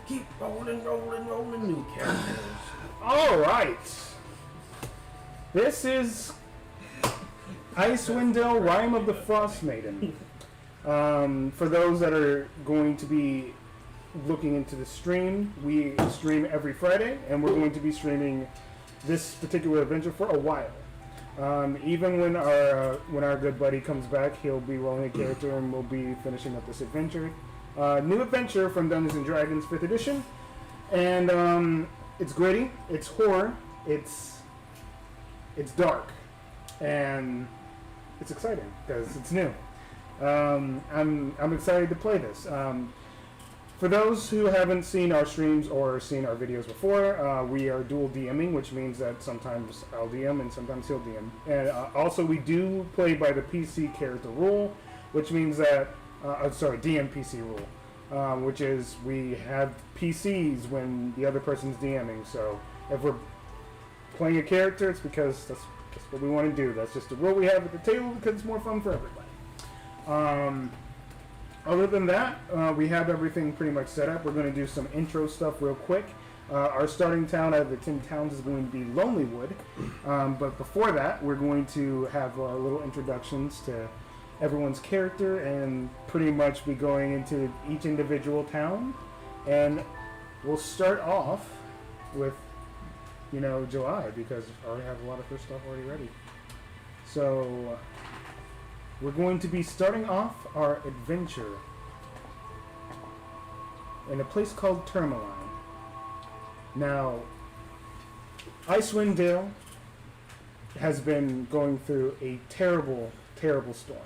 Keep rolling, new characters. All right. This is Icewindale, Rime of the Frostmaiden. For those that are going to be looking into the stream, we stream every Friday, and we're going to be streaming this particular adventure for a while. Even when our good buddy comes back, he'll be rolling a character, and we'll be finishing up this adventure. New adventure from Dungeons and Dragons 5th edition, and it's gritty, it's horror, it's dark, and it's exciting because it's new. I'm excited to play this. For those who haven't seen our streams or seen our videos before, we are dual DMing, which means that sometimes I'll DM and sometimes he'll DM. And also we do play by the PC character rule, which means that, DM PC rule, which is we have PCs when the other person's DMing. So if we're playing a character, it's because that's what we want to do. That's just the rule we have at the table because it's more fun for everybody. Other than that, we have everything pretty much set up. We're going to do some intro stuff real quick. Our starting town out of the 10 towns is going to be Lonelywood. But before that, we're going to have little introductions to everyone's character and pretty much be going into each individual town. And we'll start off with, July, because I already have a lot of her stuff already ready. So we're going to be starting off our adventure in a place called Tourmaline. Now, Icewindale has been going through a terrible, terrible storm.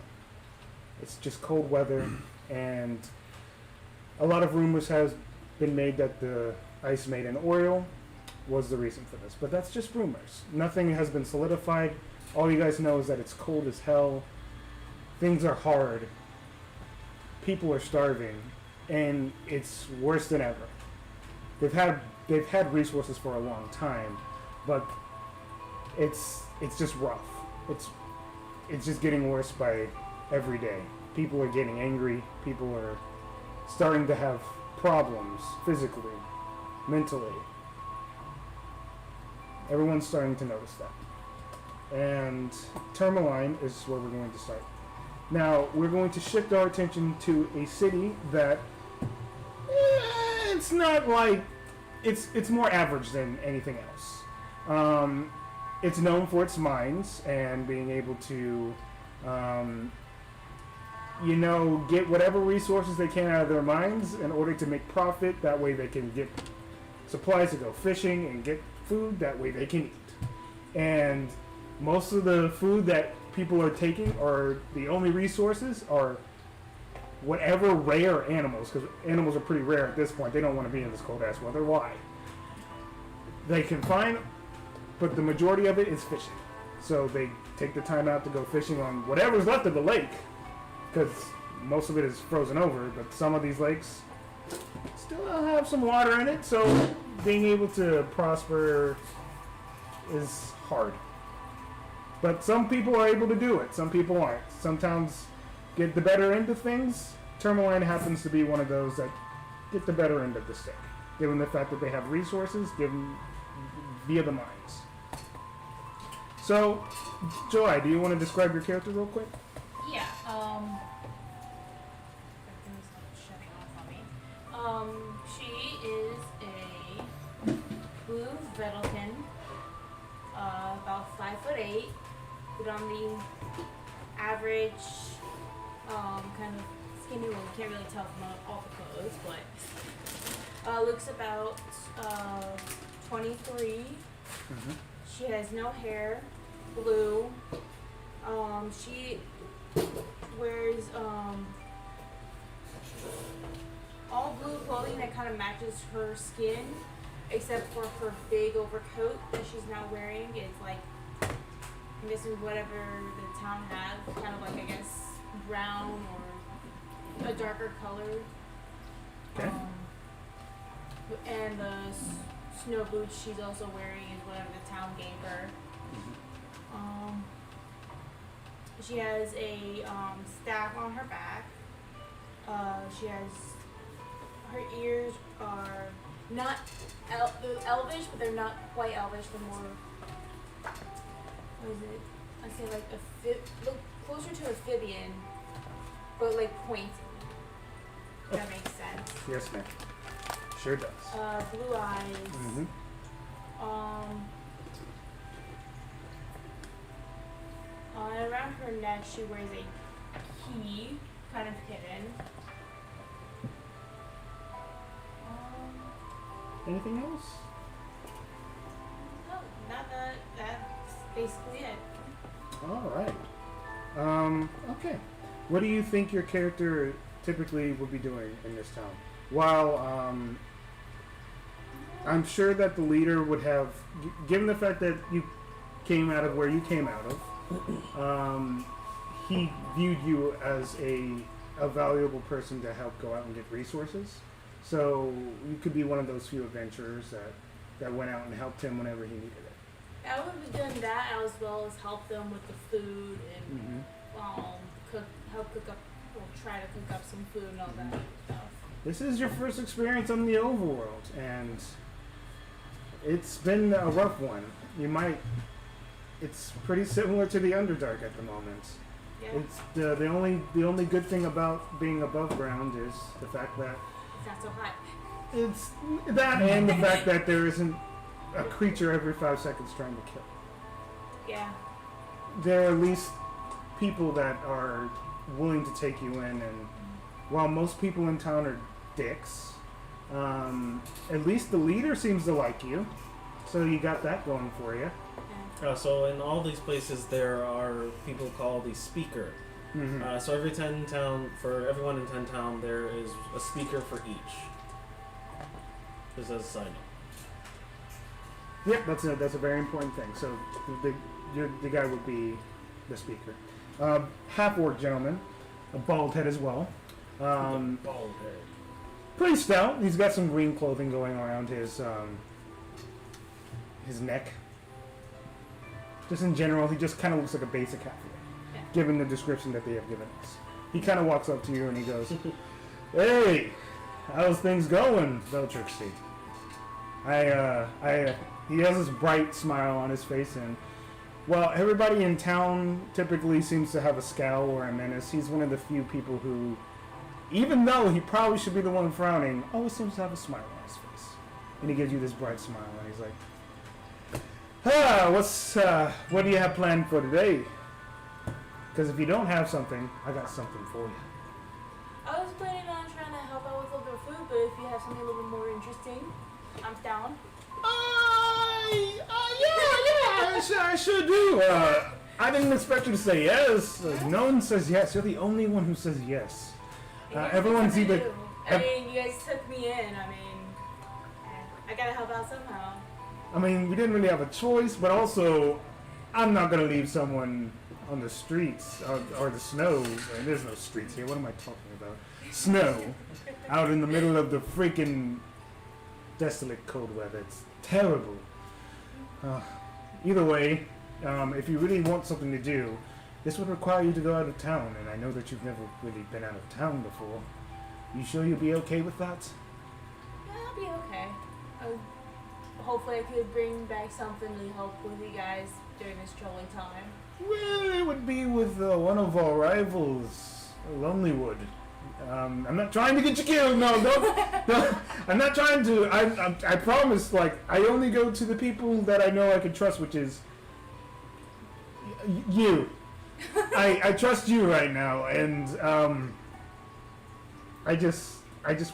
It's just cold weather, and a lot of rumors has been made that the Ice Maiden Auril was the reason for this, but that's just rumors. Nothing has been solidified. All you guys know is that it's cold as hell. Things are hard. People are starving, and it's worse than ever. They've had resources for a long time, but it's just rough. It's just getting worse by every day. People are getting angry. People are starting to have problems physically, mentally. Everyone's starting to notice that. And Tourmaline is where we're going to start. Now, we're going to shift our attention to a city that it's not like it's more average than anything else. It's known for its mines and being able to get whatever resources they can out of their mines in order to make profit. That way they can get supplies to go fishing and get food. That way they can eat. And most of the food that people are taking, are the only resources are whatever rare animals, because animals are pretty rare at this point. They don't want to be in this cold ass weather. Why? They can find, but the majority of it is fishing. So they take the time out to go fishing on whatever's left of the lake, because most of it is frozen over, but some of these lakes still have some water in it, so being able to prosper is hard. But some people are able to do it. Some people aren't. Some towns get the better end of things. Tourmaline happens to be one of those that get the better end of the stick, given the fact that they have resources given via the mines. So, Joy, do you want to describe your character real quick? Yeah. Everything's shutting off on me. She is a blue Vedelkin, about 5'8", but on the average, kind of skinny one. Can't really tell from all the clothes, but looks about 23. Mm-hmm. She has no hair, blue. She wears all blue clothing that kind of matches her skin, except for her big overcoat that she's now wearing. It's like, I'm guessing whatever the town has, kind of like, I guess, brown or a darker color. Okay. And the snow boots she's also wearing is whatever the town gave her. She has a staff on her back. She has, her ears are not they're elvish, but they're not quite elvish. They're more, what is it? I say like look closer to amphibian, but like pointy. If that makes sense. Yes, ma'am. Sure does. Blue eyes. Mm-hmm. Around her neck, she wears a key, kind of hidden. Anything else? No, not that. That's basically it. All right. Okay. What do you think your character typically would be doing in this town? While I'm sure that the leader would have, given the fact that you came out of where you came out of, he viewed you as a valuable person to help go out and get resources. So you could be one of those few adventurers that went out and helped him whenever he needed it. I would be doing that as well as help them with the food and try to cook up some food and all that stuff. This is your first experience on the overworld, and it's been a rough one. It's pretty similar to the Underdark at the moment. Yeah. It's the only good thing about being above ground is the fact that It's not so hot. it's that, and the fact that there isn't a creature every 5 seconds trying to kill. Yeah. There are at least people that are willing to take you in, and while most people in town are dicks, at least the leader seems to like you, so you got that going for you. So in all these places, there are people called the speaker. Mm-hmm. So for everyone in 10 town, there is a speaker for each. Just as a side note. Yep, that's a very important thing. So the guy would be the speaker. Half-orc gentleman, a bald head as well. Bald head. Pretty stout. He's got some green clothing going around his neck. Just in general, he just kind of looks like a basic half-orc, given the description that they have given us. He kind of walks up to you and he goes, "Hey, how's things going, Veltrixie?" He has this bright smile on his face, and well, everybody in town typically seems to have a scowl or a menace. He's one of the few people who, even though he probably should be the one frowning, always seems to have a smile on his face. And he gives you this bright smile, and he's like, what do you have planned for today? Because if you don't have something, I got something for you. I was planning on trying to help out with a little bit of food, but if you have something a little bit more interesting, I'm down. Yeah, I sure do. I didn't expect you to say yes. No one says yes. You're the only one who says yes. Everyone's either... I mean, you guys took me in. I mean, I gotta help out somehow. I mean, we didn't really have a choice, but also, I'm not going to leave someone on the streets or the snow. And there's no streets here. What am I talking about? Snow. Out in the middle of the freaking desolate cold weather. It's terrible. Either way, if you really want something to do, this would require you to go out of town, and I know that you've never really been out of town before. You sure you'll be okay with that? Yeah, I'll be okay. Hopefully I could bring back something to help with you guys during this troubling time. Well, it would be with one of our rivals, Lonelywood. I'm not trying to get you killed. No. I'm not trying to. I promise. Like, I only go to the people that I know I can trust, which is you. I trust you right now, and I just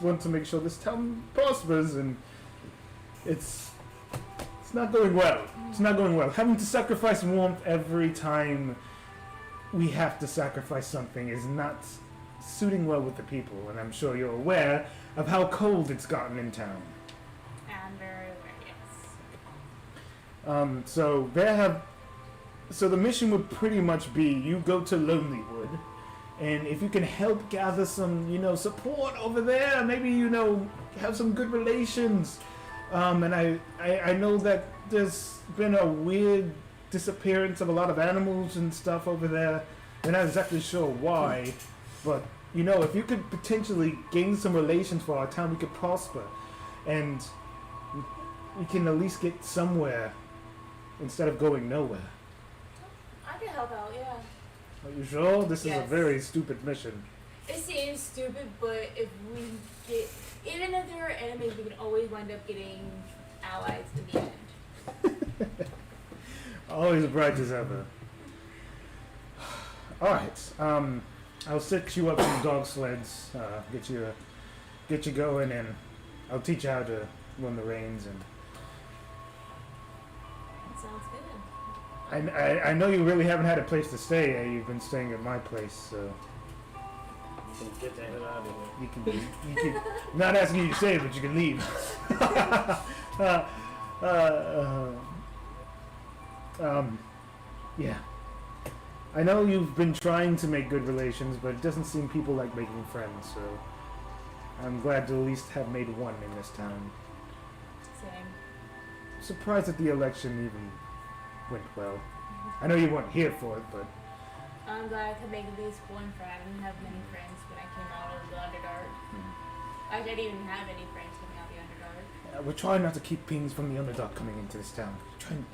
want to make sure this town prospers, and it's not going well. It's not going well. Having to sacrifice warmth every time we have to sacrifice something is not suiting well with the people, and I'm sure you're aware of how cold it's gotten in town. I'm very aware, yes. So the mission would pretty much be you go to Lonelywood, and if you can help gather some, support over there, maybe, have some good relations. And I know that there's been a weird disappearance of a lot of animals and stuff over there. We're not exactly sure why, but if you could potentially gain some relations for our town, we could prosper. And we can at least get somewhere instead of going nowhere. I can help out, yeah. Are you sure? This is a Yes. very stupid mission. It seems stupid, but if we get, even if there are enemies, we can always wind up getting allies in the end. Always bright as ever. Alright, I'll set you up some dog sleds, get you going, and I'll teach you how to run the reins. And That sounds good. I know you really haven't had a place to stay. You've been staying at my place, so You can get the hell out of here. you can. I'm not asking you to stay, but you can leave. Yeah. I know you've been trying to make good relations, but it doesn't seem people like making friends, so I'm glad to at least have made one in this town. Same. Surprised that the election even went well. I know you weren't here for it, but I'm glad I could make at least one friend. I didn't have many friends when I came out of the Underdark. I didn't even have any friends coming out of the Underdark. we're trying not to keep things from the Underdark coming into this town. Trying,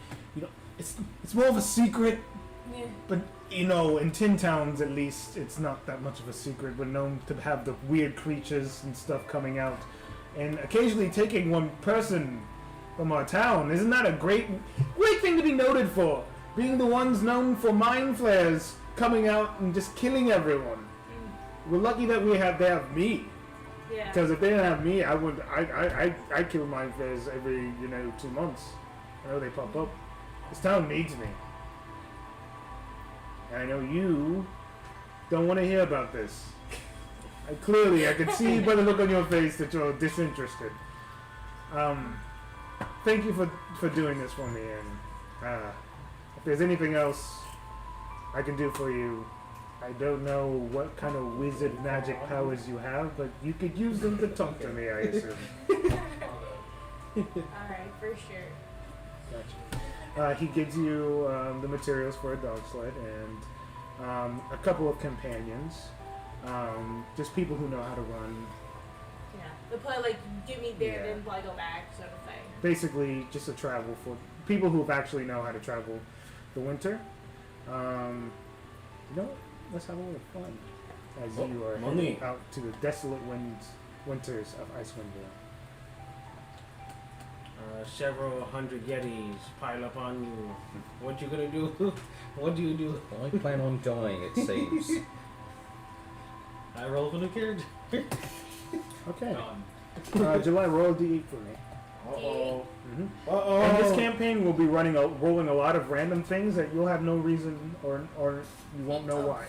it's more of a secret. Yeah. But, you know, in Tin Towns at least, it's not that much of a secret. We're known to have the weird creatures and stuff coming out. And occasionally taking one person from our town. Isn't that a great thing to be noted for? Being the ones known for mind flares coming out and just killing everyone. We're lucky that they have me. Yeah. Because if they didn't have me, I kill mind flares every, 2 months. I know they pop up. This town needs me. I know you don't want to hear about this. I can see by the look on your face that you're disinterested. Thank you for doing this for me, and if there's anything else I can do for you, I don't know what kind of wizard magic powers you have, but you could use them to talk to me, I assume. Alright, for sure. Gotcha. He gives you the materials for a dog sled and a couple of companions, just people who know how to run. Yeah. They'll probably get me there, Yeah. then probably go back, sort of thing. Basically, just a travel for people who actually know how to travel the winter. Let's have a little fun as you are money. heading out to the desolate winters of Icewindale. Several hundred Yetis pile up on you. What you gonna do? What do you do? I plan on dying, it seems. I roll for the character. Okay. July, roll a d8 for me. Uh-oh. Mm-hmm. Uh-oh. And this campaign will be rolling a lot of random things that you'll have no reason or you won't know why.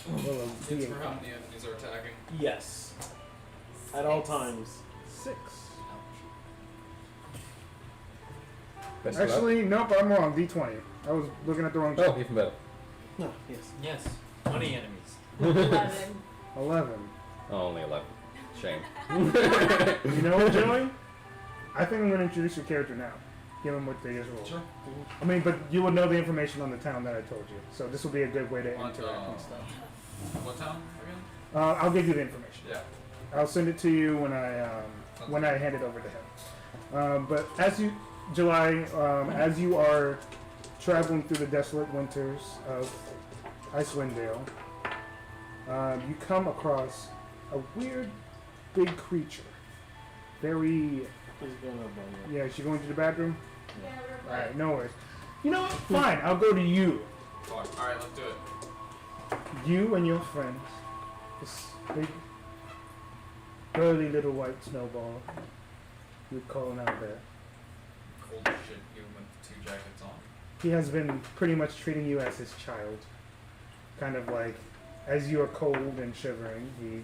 Roll a It's d8. for how many enemies are attacking. Yes. At all times. 6. Best of luck. Actually, nope, I'm wrong. D20. I was looking at the wrong Oh, chart. even better. No, yes. Yes. 20 enemies. 11. 11. Oh, only 11. Shame. You know what, Joey? I think I'm going to introduce your character now. Give him what they just rolled. Sure. I mean, but you would know the information on the town that I told you. So this will be a good way to On, interact and stuff. What town again? I'll give you the information. Yeah. I'll send it to you when I hand it over to him. But as you are traveling through the desolate winters of Icewindale, you come across a weird big creature. Very. He's going up on you. Yeah, is she going to the bathroom? Yeah, we're All right. right, no worries. You know what? Fine, I'll go to you. Fuck. Alright, let's do it. You and your friends. This big, burly little white snowball. You're calling out there. Cold as shit, even with 2 jackets on. He has been pretty much treating you as his child. Kind of like, as you are cold and shivering, he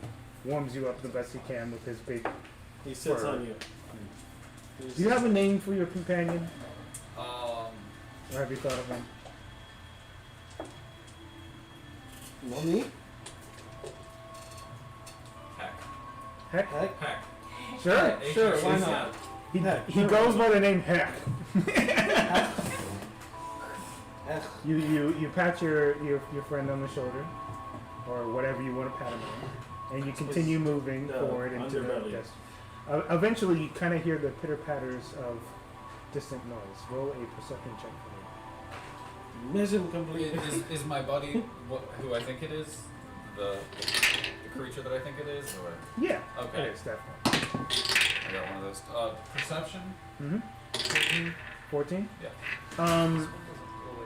warms you up the best he can with his big. He sits Fur. on you. Do you have a name for your companion? Um, Or have you thought of one? Money? heck. Heck? Heck. Heck. Sure, Sure, Heck. why Heck. not? He goes by the name Heck. Heck. You pat your friend on the shoulder, or whatever you want to pat him on, and you continue moving the forward into the underbelly. desk. Eventually, you kind of hear the pitter patters of distant noise. Roll a perception check for me. Mission complete. Is my buddy who I think it is? The creature that I think it is? Or Yeah. Okay. It is definitely. I got one of those. Perception? Mm-hmm. 14. Yeah.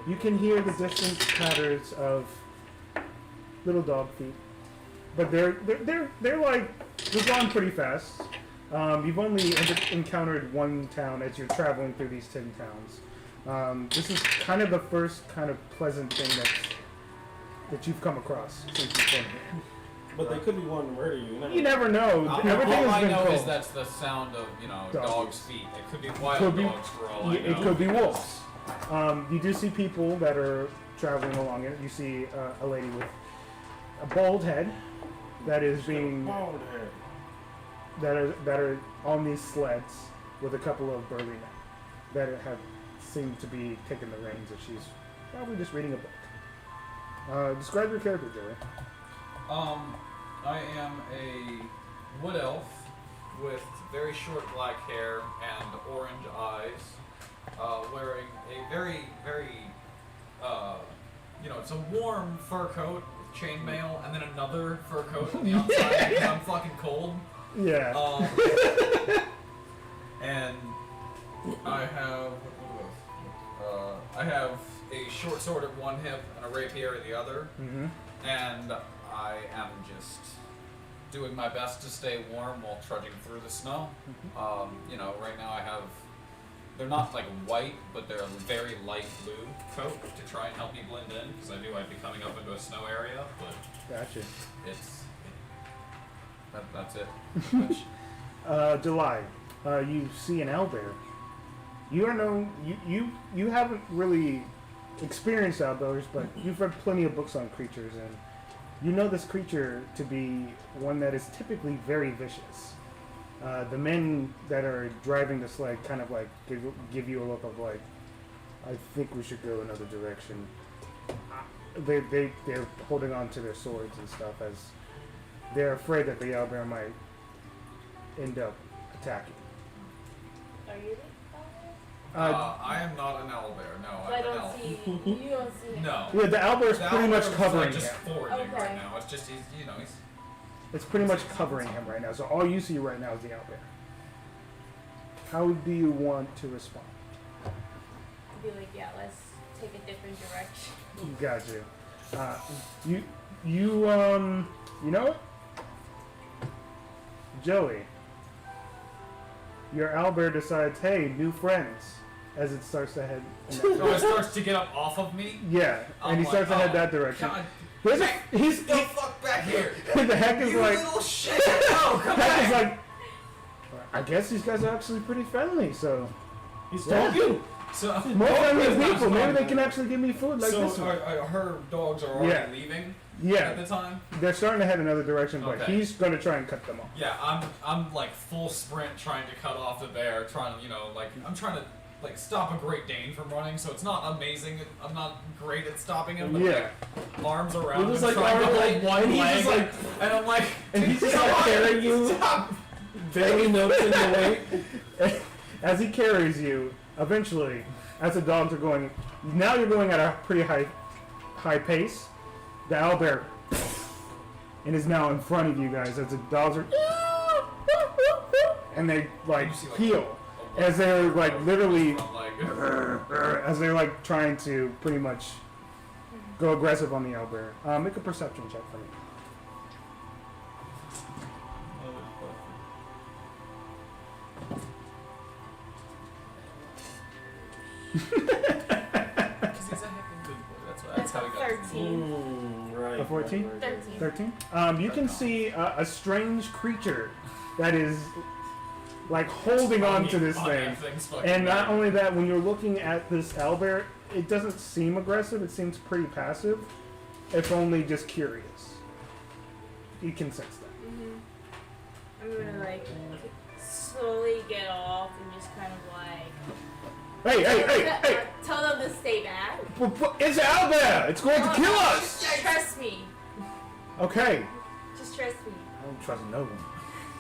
You can hear the distant patters of little dog feet, but they're like they're going pretty fast. You've only encountered one town as you're traveling through these 10 towns. This is kind of the first kind of pleasant thing that you've come across since you've been here. But they could be wanting to murder you. You never know. Everything all has I been know told. is that's the sound of Dogs. dogs' feet. It could be wild Could be- dogs for all I know. It could be wolves. You do see people that are traveling along it. You see a lady with a bald head that is being Bald head. that are on these sleds with a couple of burly men that have seemed to be taking the reins as she's probably just reading a book. Describe your character, Joey. I am a wood elf with very short black hair and orange eyes, wearing a very, it's a warm fur coat with chainmail, and then another fur coat on the outside because I'm fucking cold. Yeah. And I have I have a short sword at one hip and a rapier at the other, Mm-hmm. and I am just doing my best to stay warm while trudging through the snow. Right now I have, they're not like white, but they're a very light blue coat to try and help me blend in, because I knew I'd be coming up into a snow area, but Gotcha. that's it. July. You see an owlbear. You are known. You haven't really experienced owlbears, but you've read plenty of books on creatures, and you know this creature to be one that is typically very vicious. The men that are driving the sled kind of like give you a look of like, I think we should go another direction. They're holding on to their swords and stuff as they're afraid that the owlbear might end up attacking. Are you I am not an owlbear. No, I I'm an don't elf. see. You don't see. No. Yeah, the owlbear's The pretty much owlbear is, covering just him. foraging Okay. right now. It's just he's. It's pretty much covering him right now. So all you see right now is the owlbear. How do you want to respond? Be like, yeah, let's take a different direction. Got you. You know what? Joey, your owlbear decides, hey, new friends, as it starts to head. In that So it direction. starts to get up off of me. Yeah, and he starts to head that direction. God, There's a, he's get the fuck back here! the heck is You like. little shit! No, come Heck is back! like. I guess these guys are actually pretty friendly, so. He's Yeah. told you. So, More friendly that's not people. Maybe they fun. can actually give me food like so this one. her dogs are already Yeah. leaving at Yeah, the time. they're starting to head another direction, but Okay. he's going to try and cut them off. Yeah, I'm like full sprint trying to cut off the bear, trying to I'm trying to like stop a Great Dane from running. So it's not amazing. I'm not great at stopping him. But Yeah. like, arms around You're just him, like trying to arms, hold like, one and he's leg, just like- and I'm like, And he's just "Come like on, carrying you. Stop. Barely noticing the weight. As he carries you, eventually, as the dogs are going, now you're going at a pretty high pace. The owlbear and is now in front of you guys as the dogs are, and they like You see, like, heel as they're like literally I'm like, as they're like trying to pretty much go aggressive on the owlbear. Make a perception check for me. Because he's a heckin' good boy. That's how he got his name. 13. Right. A 14? right, right. 13. 13. You can see a strange creature that is like holding on to this thing. Thing's fucking And not bad. only that, when you're looking at this owlbear, it doesn't seem aggressive. It seems pretty passive, if only just curious. You can sense that. I'm gonna like slowly get off and just kind of like Hey! tell them to stay back. It's an owlbear! It's going to kill us! Just trust me. Okay. Just trust me. I don't trust no one.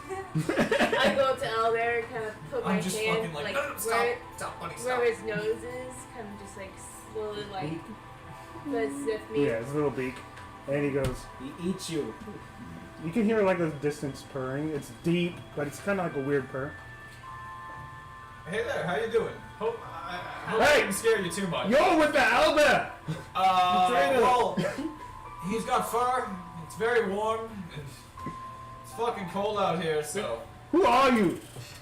I go to Elder, kind of put my I'm just hand fucking like, like no, stop, stop, buddy, stop. where his nose is, kind of just like slowly like sniff me. Yeah, his little beak. And he goes, He eats you. you can hear like a distance purring. It's deep, but it's kind of like a weird purr. Hey there, how you doing? Hope I hope Hey! I didn't scare you too much. You're with the Albert! Well, he's got fur. It's very warm. It's fucking cold out here, so. Who are you?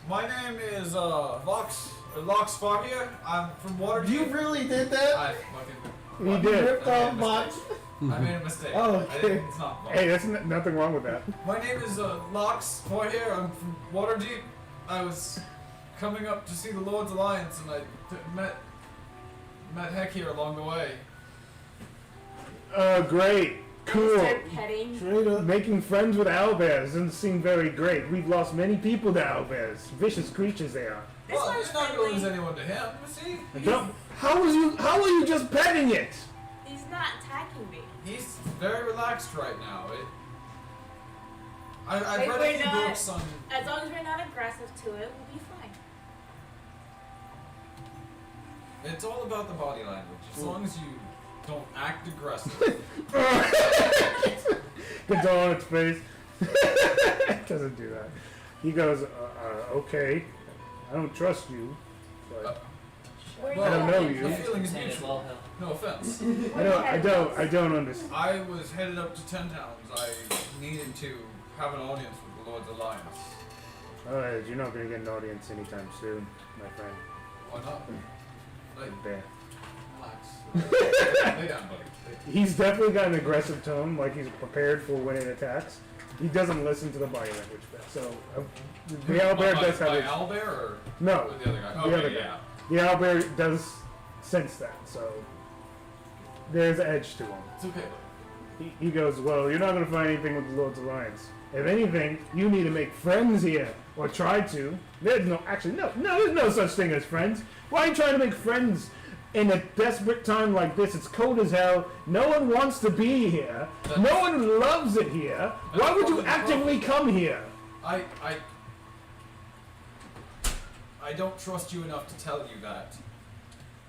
My name is Vox Farhier. I'm from Waterdeep. You really did that? I fucking. He I did. Ripped made a off Mox. mistake. I made a mistake. Oh, I okay. didn't, it's not Vox. Hey, there's nothing wrong with that. My name is Lox Farhier. I'm from Waterdeep. I was coming up to see the Lord's Alliance, and I met Heck here along the way. Great. I Cool. start petting. Straight up. Making friends with owlbears doesn't seem very great. We've lost many people to owlbears. Vicious creatures they are. This Well, one's he's not going to lose friendly. anyone to him, is he? How are you just petting it? He's not attacking me. He's very relaxed right now. I've Like, read we're a few not- books on. As long as we're not aggressive to it, we'll be fine. It's all about the body language. As long as you don't act aggressive. Gets all on its face. Doesn't do that. He goes, okay. I don't trust you. But We're Well, I don't know not- you. The feeling is And it's mutual. all hell. No offense. I don't understand. I was headed up to 10 Towns. I needed to have an audience with the Lord's Alliance. Alright, you're not gonna get an audience anytime soon, my friend. Why not? Like, Bear. relax. Lay down, buddy. He's definitely got an aggressive tone, like he's prepared for when it attacks. He doesn't listen to the body language bit. So the owlbear does have By his, Owlbear or no. with the other guy? The Okay, other guy. yeah. The owlbear does sense that, so there's an edge to him. It's okay, buddy. He goes, well, you're not going to find anything with the Lord's Alliance. If anything, you need to make friends here, or try to. There's no such thing as friends. Why are you trying to make friends in a desperate time like this? It's cold as hell. No one wants to be here. No one loves it here. Why would you actively come here? I don't trust you enough to tell you that.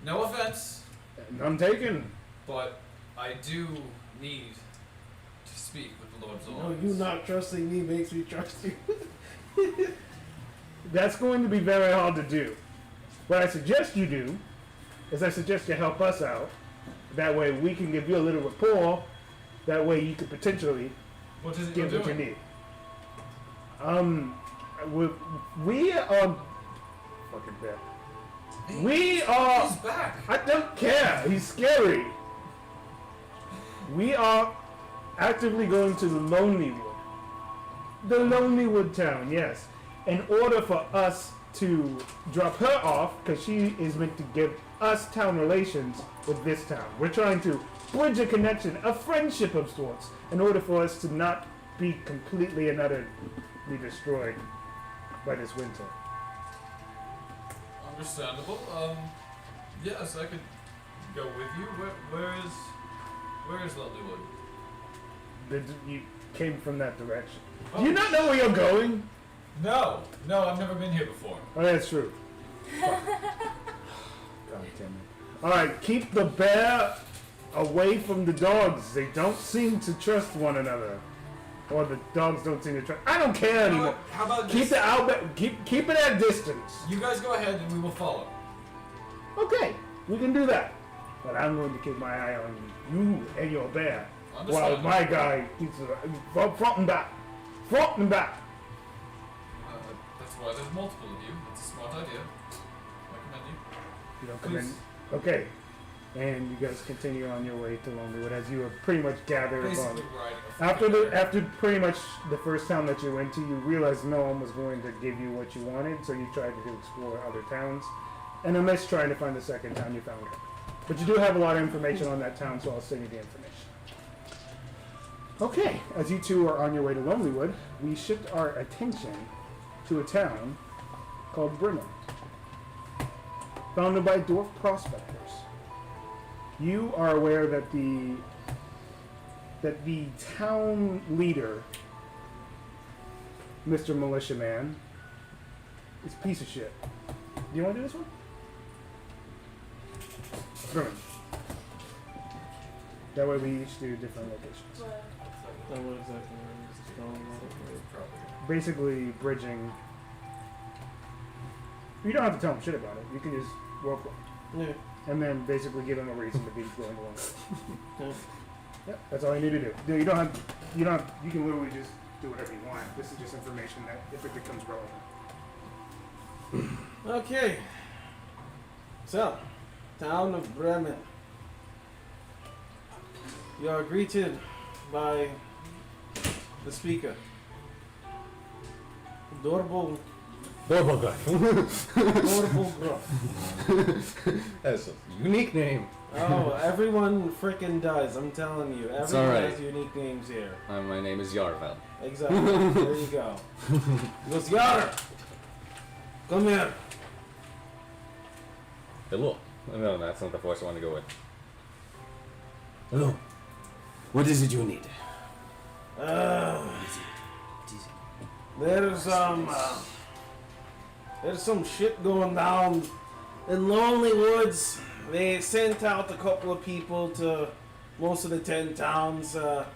No offense, I'm taken. but I do need to speak with the Lord's No, Alliance. you not trusting me makes me trust you. That's going to be very hard to do. What I suggest you do is I suggest you help us out. That way we can give you a little rapport. That way you could potentially What is it you're give what you doing? need. We are fucking bad. We are. He's back. I don't care. He's scary. We are actively going to the Lonelywood. The Lonelywood town, yes. In order for us to drop her off, because she is meant to give us town relations with this town. We're trying to bridge a connection, a friendship of sorts, in order for us to not be completely and utterly destroyed by this winter. Understandable. Yes, I could go with you. Where is Lonelywood? You came from that direction. Oh. Do you not know where you're going? No, I've never been here before. Oh, that's true. Fuck. God damn it. Alright, keep the bear away from the dogs. They don't seem to trust one another. Or the dogs don't seem to trust. I don't care anymore. How about Keep this? the outback. Keep it at distance. You guys go ahead and we will follow. Okay, we can do that. But I'm going to keep my eye on you and your bear. While Understandable. my guy keeps it front and back. Front and back. That's why there's multiple of you. It's a smart idea. Recommend you. You don't come in. Please. Okay. And you guys continue on your way to Lonelywood as you are pretty much gathered Basically on. riding a fucking After pretty much the first town that you went to, you realized no one was going to give you what you wanted, so you tried to explore other towns. And amidst trying to find the second town, you found her. But you do have a lot of information on that town, so I'll send you the information. Okay, as you two are on your way to Lonelywood, we shift our attention to a town called Brimmer, founded by dwarf prospectors. You are aware that the town leader Mr. Militia Man. He's a piece of shit. Do you want to do this one? Brilliant. That way we each do different locations. But I don't know exactly where this is going. Basically, bridging. You don't have to tell him shit about it. You can just work with him. Yeah. And then basically give him a reason to be going along. Yeah. Yep, that's all you need to do. You don't have. You can literally just do whatever you want. This is just information that if it becomes relevant. Okay. So, town of Bremen. You are greeted by the speaker. Adorable gruff. That's a unique name. Oh, everyone frickin' does. I'm telling you. It's Everyone alright. has unique names here. My name is Yarvel. Exactly. There you go. He goes, Yar! Come here. Hello. No, that's not the voice I want to go with. Hello. What is it you need? There's some shit going down in Lonelywood. They sent out a couple of people to most of the 10 towns. A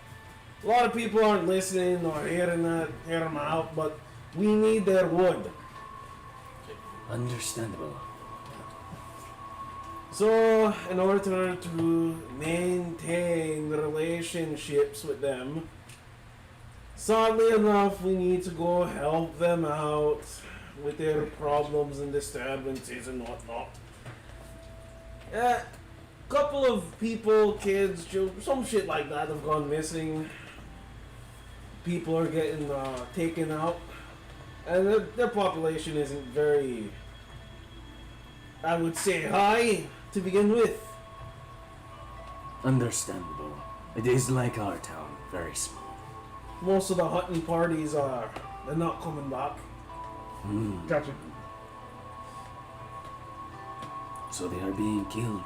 lot of people aren't listening or hearing them out, but we need their wood. Understandable. So, in order to maintain the relationships with them, sadly enough, we need to go help them out with their problems and disturbances and whatnot. A couple of people, kids, children, some shit like that have gone missing. People are getting taken out. And their population isn't very, I would say, high to begin with. Understandable. It is like our town, very small. Most of the hunting parties they're not coming back. Gotcha. So they are being killed.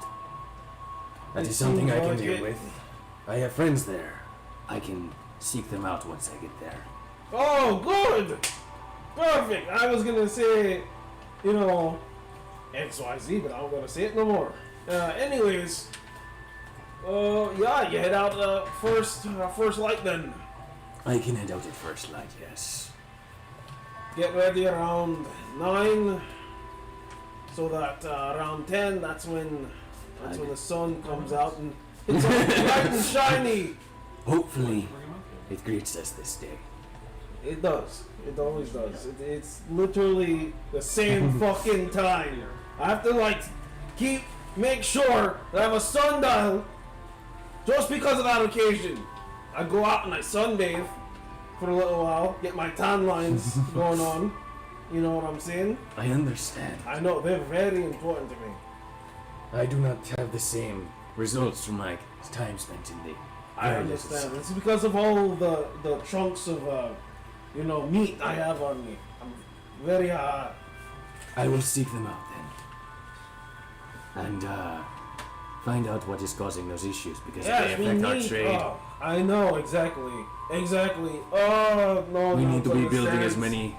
That It is something seems I can like deal it. with. I have friends there. I can seek them out once I get there. Oh, good! Perfect! I was gonna say, XYZ, but I'm gonna say it no more. Anyways, yeah, you head out first light then. I can head out at first light, yes. Get ready around 9, so that around 10, that's when the sun comes out and it's all bright and shiny. Hopefully, it greets us this day. It does. It always does. It's literally the same fucking time. I have to make sure that I have a sundial just because of that occasion. I go out and I sunbathe for a little while, get my tan lines going on. You know what I'm saying? I understand. I know, they're very important to me. I do not have the same results from my time spent in the. I understand. It's because of all the chunks of meat I have on me. I'm very I will seek them out then. And find out what is causing those issues because yes, if they affect our trade. Oh, I know exactly. Oh no, We no, need to be makes building as sense. many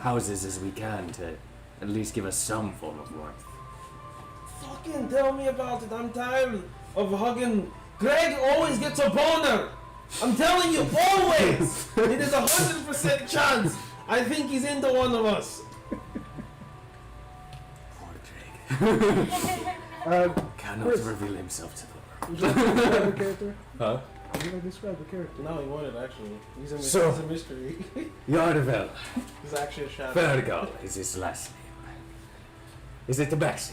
houses as we can to at least give us some form of warmth. Fucking tell me about it. I'm tired of hugging. Greg always gets a boner. I'm telling you, always. It is 100% chance. I think he's into one of us. Poor Drake. Cannot Chris. reveal himself to the world. Would you like to describe the character? Huh? Would you like to describe the character? No, he wanted actually. He's a, So- he's a mystery. Yardavel. He's actually a shadow. Fergal is his last name. Is it Tabaxi?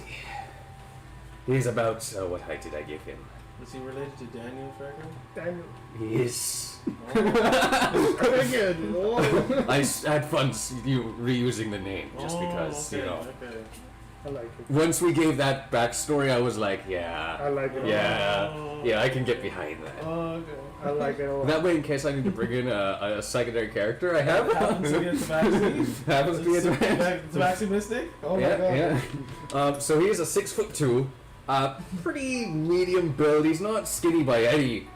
He's about, what height did I give him? Is he related to Daniel Fergus? Daniel. He is. Very good. Oh. I had fun reusing the name just because, okay, you know. Okay. I like it. Once we gave that backstory, I was like, I yeah, like it. yeah, I can get behind that. Oh, okay. I like it a lot. That way, in case I need to bring in a secondary character, I have. Happens to be a Tabaxi. Happens to be a Tabaxi. Tabaxi Mystic? Oh my Yeah, god. yeah. So he is a 6'2", pretty medium build. He's not skinny by any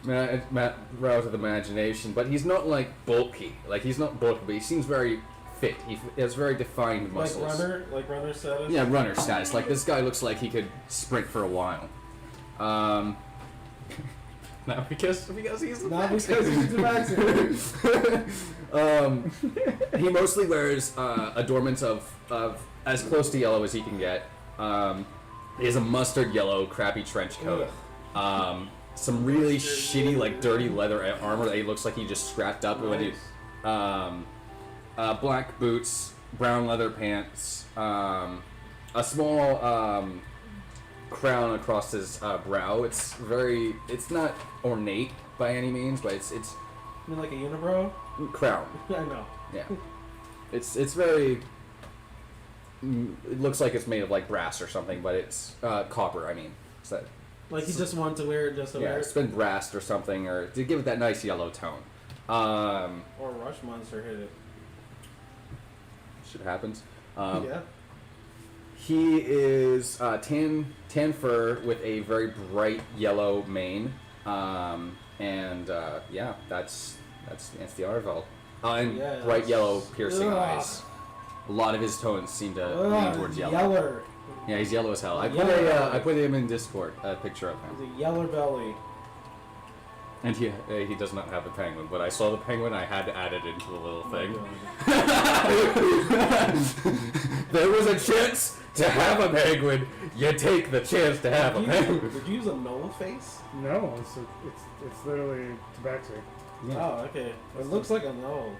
rouse of imagination, but he's not like bulky. Like he's not bulky, but he seems very fit. He has very defined muscles. Like runner status? Yeah, runner status. Like this guy looks like he could sprint for a while. Not because he's the Not because he's the vaccine. he mostly wears adornments of as close to yellow as he can get. He has a mustard yellow crappy trench coat. Some really shitty, like dirty leather armor that he looks like he just scrapped up. Nice. Black boots, brown leather pants, a small crown across his brow. It's not ornate by any means, but it's You mean like a unibrow? crown. I know. Yeah, it's very. It looks like it's made of like brass or something, but it's copper. I mean, so Like he just wanted to wear it just to yeah, wear it's it? been brassed or something, or to give it that nice yellow tone. Or Rush Monster hit it. Shit happens. Yeah. He is tan fur with a very bright yellow mane, yeah, that's the Auril. And Yeah, bright that's- yellow piercing Ugh. eyes. A lot of his tones seem to lean towards yellow. Yeller. Yeah, he's yellow as hell. I Yellow. put him in Discord, a picture of He's him. a yeller belly. And he does not have the penguin, but I saw the penguin, I had to add it into the little thing. There was a chance to have a penguin. You take the chance to have a penguin. Did you use a null face? No, it's literally tabaxi. Oh, okay. It looks like a null.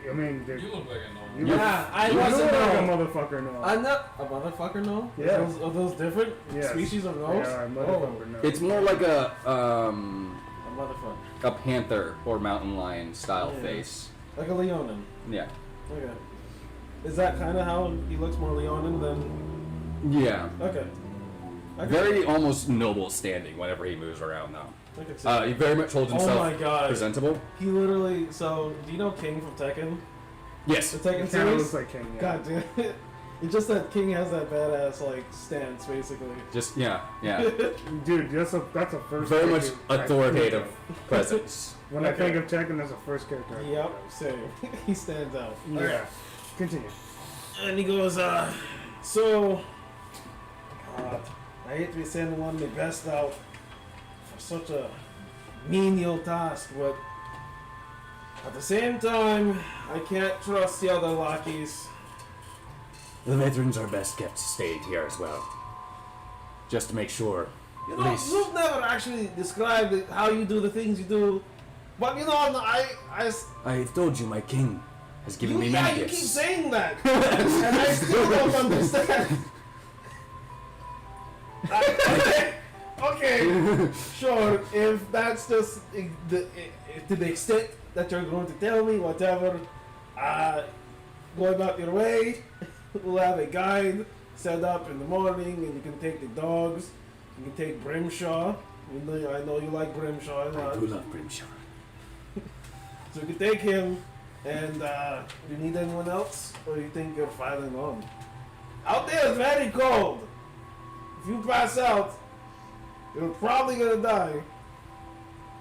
I mean, they're, You look like a normal. you Yeah, I you wasn't look like a null. motherfucker no. I'm not a motherfucker null? Yeah. Are those different Yes. species of They nulls? are a Oh, motherfucker no. It's more like a motherfucker. a panther or mountain lion style Yeah. face. Like a Leonin. Yeah. Okay. Is that kind of how he looks more Leonin than... Yeah. Okay. I can- Very almost noble standing whenever he moves around, though. I can see He very much holds Oh himself my god. presentable. He literally... So, do you know King from Tekken? Yes. The Tekken It kind of looks series? like King. Yeah. God damn it. It's just that King has that badass, like, stance, basically. Just yeah. Dude, that's a first. Very much character I think authoritative of. presence. When I think of Tekken, that's the first character. I think Yep, of. same. He stands out. Yeah. Continue. And he goes, so, God, I hate to be sending one of my best out for such a menial task, but at the same time, I can't trust the other lackeys. The veterans are best kept staying here as well. Just to make sure. You At know, least. you've never actually described it, how you do the things you do, but you know, I've told you my king has given me many you keep gifts. saying that, and I still don't understand. Okay, sure. If that's just to the extent that you're going to tell me, whatever. Go about your way. We'll have a guide set up in the morning, and you can take the dogs. You can take Brimshaw. I know you like Brimshaw a I lot. do love Grimshaw. So you can take him. And do you need anyone else, or you think you're filing on? Out there it's very cold. If you pass out, you're probably gonna die.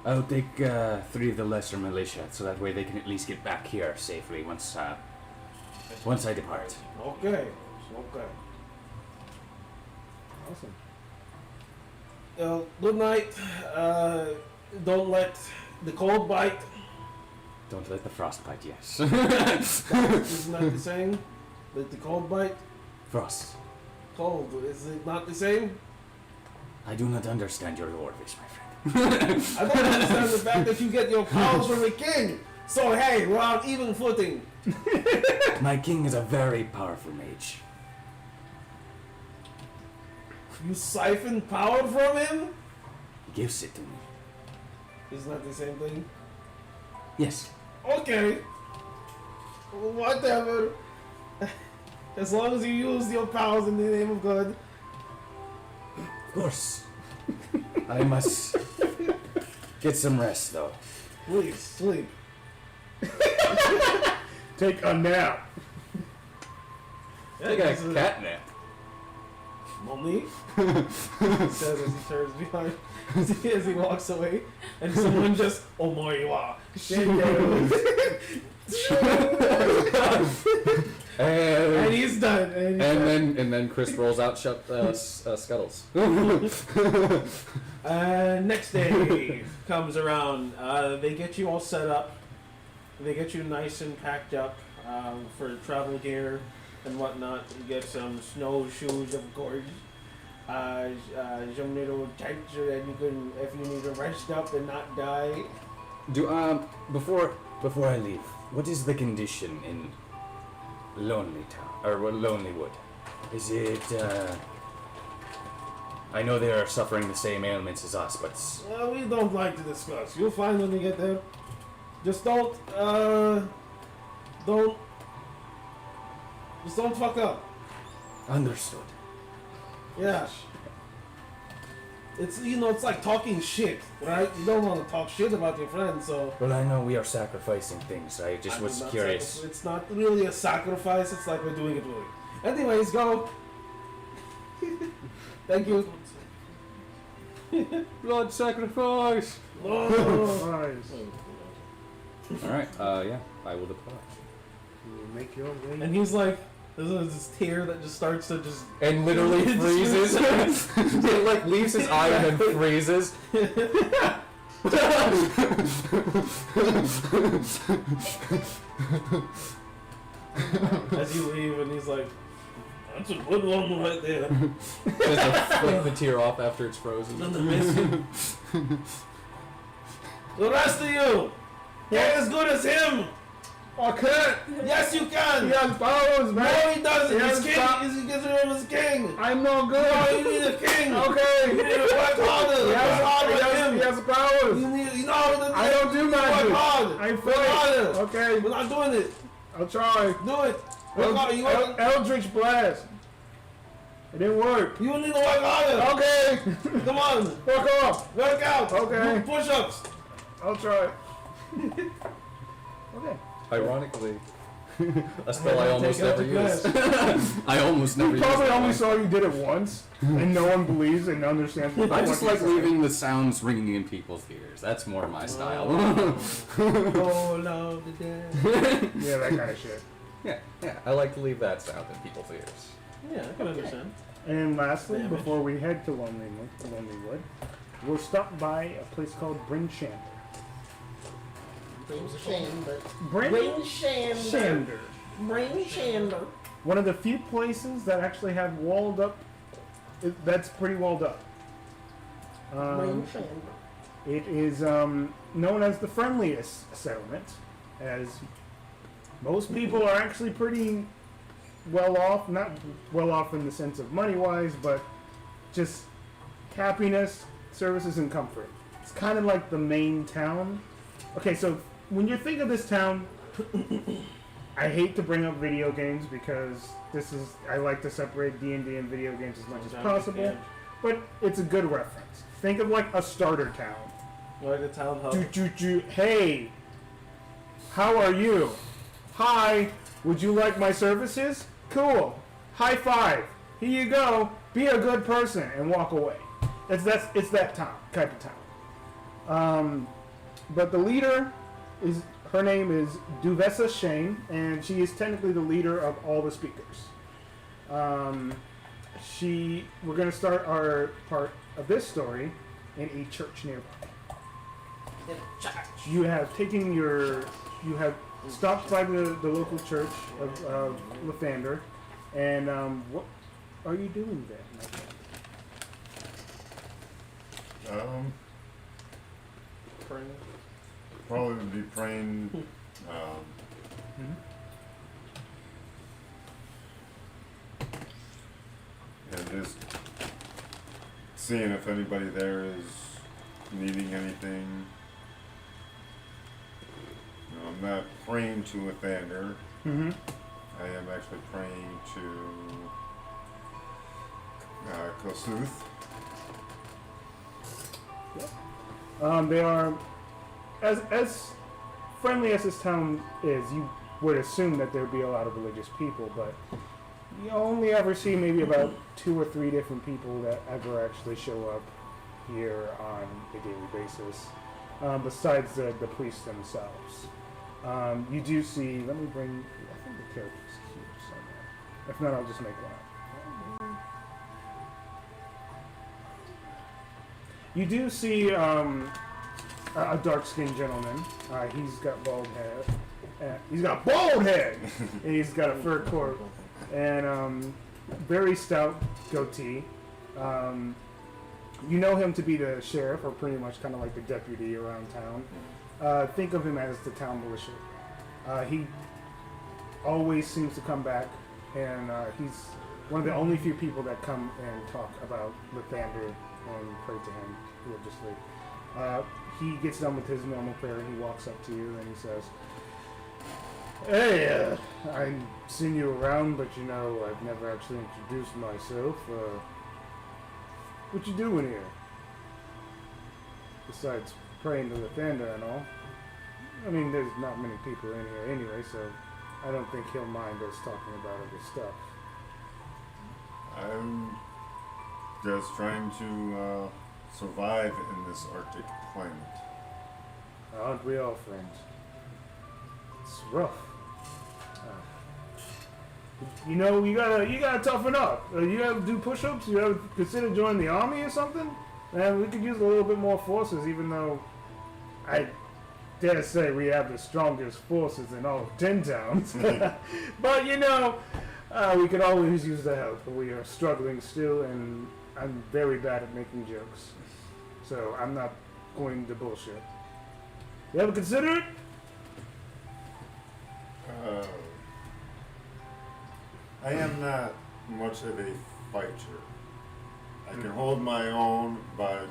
I'll take 3 of the lesser militia, so that way they can at least get back here safely once I depart. Okay. Awesome. Good night. Don't let the cold bite. Don't let the frost bite, yes. Isn't that the same? Let the cold bite. Frost. Cold. Is it not the same? I do not understand your Orvish, my friend. I don't understand the fact that you get your powers from the king. So hey, we're on even footing. My king is a very powerful mage. You siphon power from him? He gives it to me. Isn't that the same thing? Yes. Okay. Whatever. As long as you use your powers in the name of God. Of course. I must get some rest, though. Please, sleep. Take a nap. Take a cat nap. Lonely? He says as he turns behind, as he walks away, and someone just, Omoiwa, and he's done. And then Chris rolls out Scuttles. Next day comes around. They get you all set up. They get you nice and packed up for travel gear and whatnot. You get some snowshoes, of course. Some little tights so that you can, if you need to rest up and not die. Before I leave, what is the condition in Lonelywood? Is it, I know they are suffering the same ailments as us, but... Well, we don't like to discuss. You'll find when you get there. Just don't fuck up. Understood. Yeah. It's, it's like talking shit, right? You don't want to talk shit about your friends, so... Well, I know we are sacrificing things. I just was curious. It's not really a sacrifice, it's like we're doing it really. Anyways, go. Thank you. Blood sacrifice! Oh. Nice. Alright, yeah, I will depart. You make your way. And he's like, there's this tear that just starts to just... And literally freezes. It like leaves his eye and then freezes. As you leave, and he's like, that's a good one right there. Just flip the tear off after it's frozen. The rest of you, get as good as him. I can't. Yes, you can. He has powers, man. No, he doesn't. He He's has king. He gets rid of his king. I'm no good. No, you need a king. Okay. You need to work harder. Work harder like him. He has powers. You need, I don't do magic. Work hard. I Work fight. harder. Okay. We're not doing it. I'll try. Do it. Work harder. You Eldritch Blast. It didn't work. need to work harder. Okay. Come on. Fuck off. Work out. Okay. Do push-ups. I'll try. Okay. Ironically, a spell I almost Take out never the used. I almost never You used probably that only one. sa you did it once, and no one believes and understands. I just like leaving the sounds ringing in people's ears. That's more my style. Oh, love the dead. Yeah, that kind of shit. yeah, I like to leave that sound in people's ears. Yeah, I can understand. And lastly, Damage. before we head to Lonelywood, we'll stop by a place called Bryn Shander. Bryn Shander. One of the few places that actually have walled up. That's pretty walled up. It is known as the friendliest settlement, as most people are actually pretty well off. Not well off in the sense of money-wise, but just happiness, services, and comfort. It's kind of like the main town. Okay, so when you think of this town, I hate to bring up video games because I like to separate D&D and video games as much as possible, but it's a good reference. Think of like a starter town. Like a town hub. Hey, how are you? Hi, would you like my services? Cool. High five. Here you go. Be a good person and walk away. It's that town, type of town. But the leader her name is Duvessa Shane, and she is technically the leader of all the speakers. We're going to start our part of this story in a church nearby. You have stopped by the local church of Lathander, and what are you doing there, my friend? Praying. Probably would be praying, and just seeing if anybody there is needing anything. I'm not praying to a Lathander. Mm-hmm. I am actually praying to Kosuth. They are as friendly as this town is. You would assume that there would be a lot of religious people, but You only ever see maybe about 2 or 3 different people that ever actually show up here on a daily basis, besides the priests themselves. You do see, let me bring, I think the character's here somewhere. If not, I'll just make one up. You do see a dark-skinned gentleman. He's got bald hair. He's got bald head! And he's got a fur coat. And very stout goatee. You know him to be the sheriff, or pretty much kind of like the deputy around town. Think of him as the town militia. He always seems to come back, and he's one of the only few people that come and talk about Lathander and pray to him religiously. He gets done with his normal prayer, and he walks up to you, and he says, "Hey, I've seen you around, but you know, I've never actually introduced myself. What you doing here? Besides praying to Lathander and all. I mean, there's not many people in here anyway, so I don't think he'll mind us talking about other stuff." I'm just trying to survive in this Arctic climate. Aren't we all, friends? It's rough. You know, you gotta toughen up. You gotta do push-ups. You gotta consider joining the army or something. Man, we could use a little bit more forces, even though I dare say we have the strongest forces in all of 10 towns. But you know, we could always use the help. We are struggling still, and I'm very bad at making jokes, so I'm not going to bullshit. You ever consider it? I am not much of a fighter. I can hold my own, but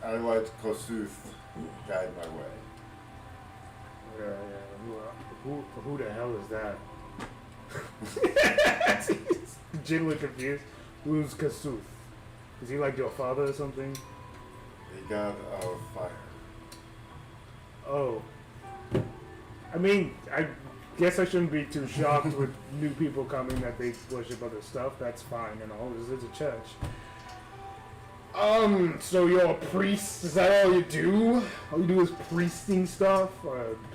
I let Kosuth guide my way. Who the hell is that? He's genuinely confused. Who's Kasuth? Is he like your father or something? The god of fire. Oh. I mean, I guess I shouldn't be too shocked with new people coming that they worship other stuff. That's fine and all. This is a church. So you're a priest? Is that all you do? All you do is priesting stuff?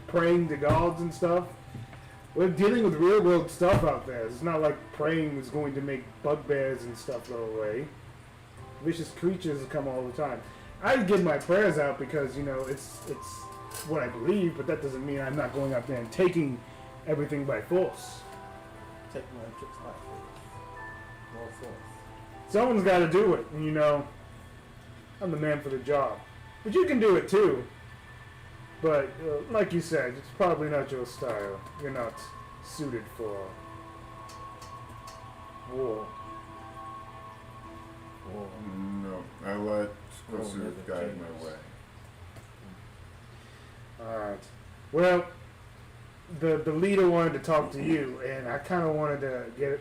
Praying to gods and stuff? We're dealing with real world stuff out there. It's not like praying is going to make bugbears and stuff go away. Vicious creatures come all the time. I get my prayers out because, you know, it's what I believe, but that doesn't mean I'm not going out there and taking everything by force. Take my tricks by force. More force. Someone's got to do it, and you know, I'm the man for the job. But you can do it too. But, like you said, it's probably not your style. You're not suited for war. No, I let Kosuth guide my way. Alright. Well, the leader wanted to talk to you, and I kind of wanted to get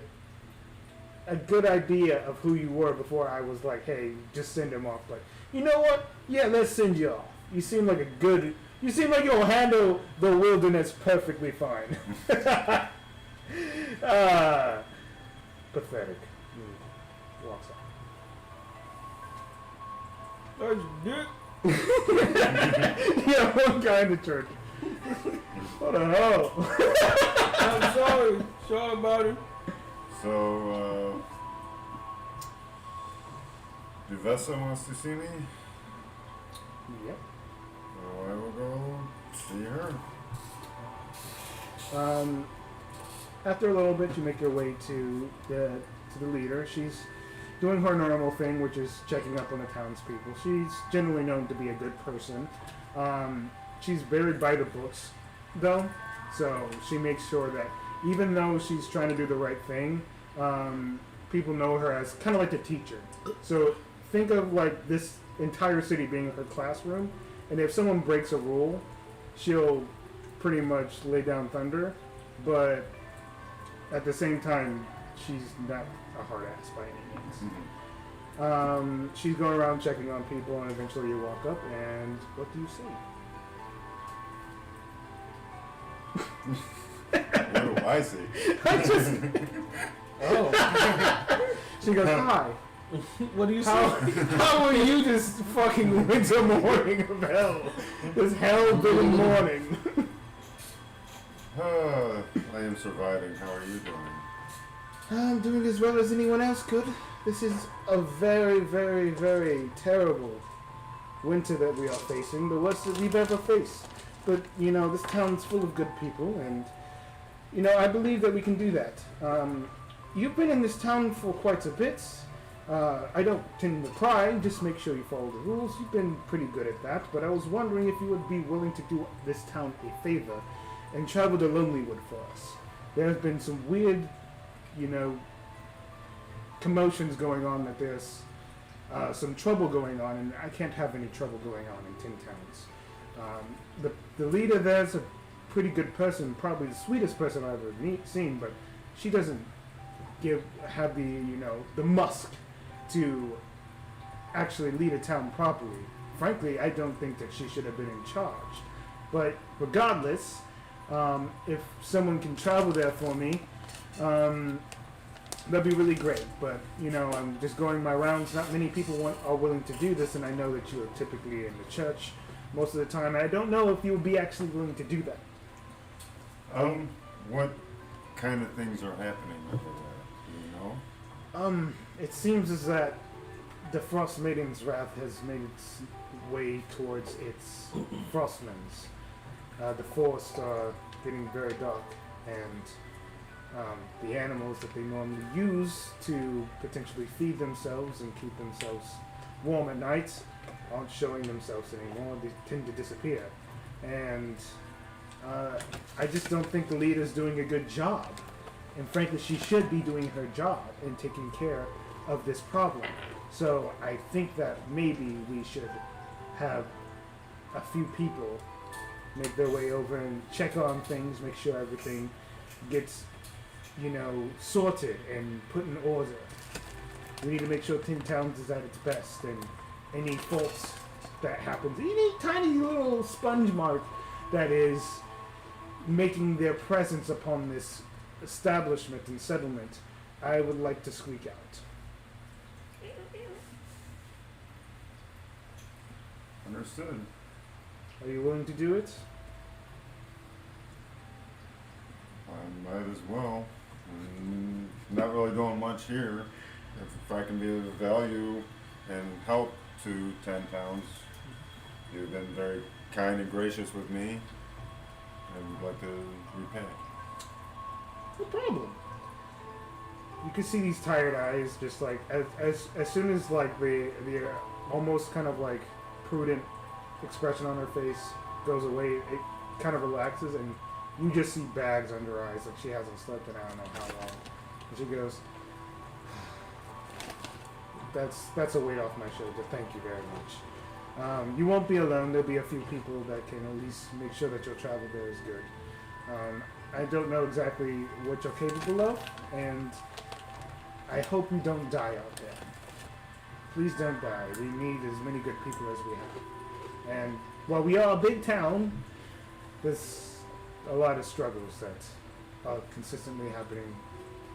a good idea of who you were before I was like, hey, just send him off. Like, you know what? Yeah, let's send you off. You seem like you seem like you'll handle the wilderness perfectly fine. Pathetic. Walks off. That's good. Yeah, one guy in the church. What the hell? I'm sorry. Sorry about it. So, Duvessa wants to see me? Yep. So I will go see her. After a little bit, you make your way to the leader. She's doing her normal thing, which is checking up on the townspeople. She's generally known to be a good person. She's very by the books, though, so she makes sure that even though she's trying to do the right thing, people know her as kind of like a teacher. So think of like this entire city being her classroom, and if someone breaks a rule, she'll pretty much lay down thunder, but at the same time, she's not a hard ass by any means. Mm-hmm. She's going around checking on people, and eventually you walk up, and what do you see? What do I see? I just. Oh. She goes, hi. What do you say? How are you this fucking winter morning of hell? This hell-bitten morning. I am surviving. How are you doing? I'm doing as well as anyone else could. This is a very, very, very terrible winter that we are facing, the worst that we've ever faced. But, you know, this town's full of good people, and, you know, I believe that we can do that. You've been in this town for quite a bit. I don't tend to pry, just make sure you follow the rules. You've been pretty good at that, but I was wondering if you would be willing to do this town a favor and travel to Lonelywood for us. There have been some weird, you know, commotions going on, that there's some trouble going on, and I can't have any trouble going on in Tin Towns. The leader there's a pretty good person, probably the sweetest person I've ever seen, but she doesn't have the, you know, the musk to actually lead a town properly. Frankly, I don't think that she should have been in charge. But regardless, if someone can travel there for me, that'd be really great. But, you know, I'm just going my rounds. Not many people are willing to do this, and I know that you are typically in the church most of the time. I don't know if you'll be actually willing to do that. What kind of things are happening over there? Do you know? It seems as that the Frostmaiden's wrath has made its way towards its frostmans. The forests are getting very dark, and the animals that they normally use to potentially feed themselves and keep themselves warm at night aren't showing themselves anymore. They tend to disappear. And I just don't think the leader's doing a good job. And frankly, she should be doing her job in taking care of this problem. So I think that maybe we should have a few people make their way over and check on things, make sure everything gets, you know, sorted and put in order. We need to make sure Tin Towns is at its best, and any faults that happens, any tiny little sponge mark that is making their presence upon this establishment and settlement, I would like to squeak out. Understood. Are you willing to do it? I might as well. Not really doing much here. If I can be of value and help to 10 towns, you've been very kind and gracious with me, and would like to repay. No problem. You can see these tired eyes, just like as soon as like the almost kind of like prudent expression on her face goes away, it kind of relaxes, and you just see bags under her eyes, like she hasn't slept in I don't know how long. And she goes, "That's a weight off my shoulder. Thank you very much. You won't be alone. There'll be a few people that can at least make sure that your travel there is good. I don't know exactly what you're capable of, and I hope you don't die out there. Please don't die. We need as many good people as we have. And while we are a big town, there's a lot of struggles that are consistently happening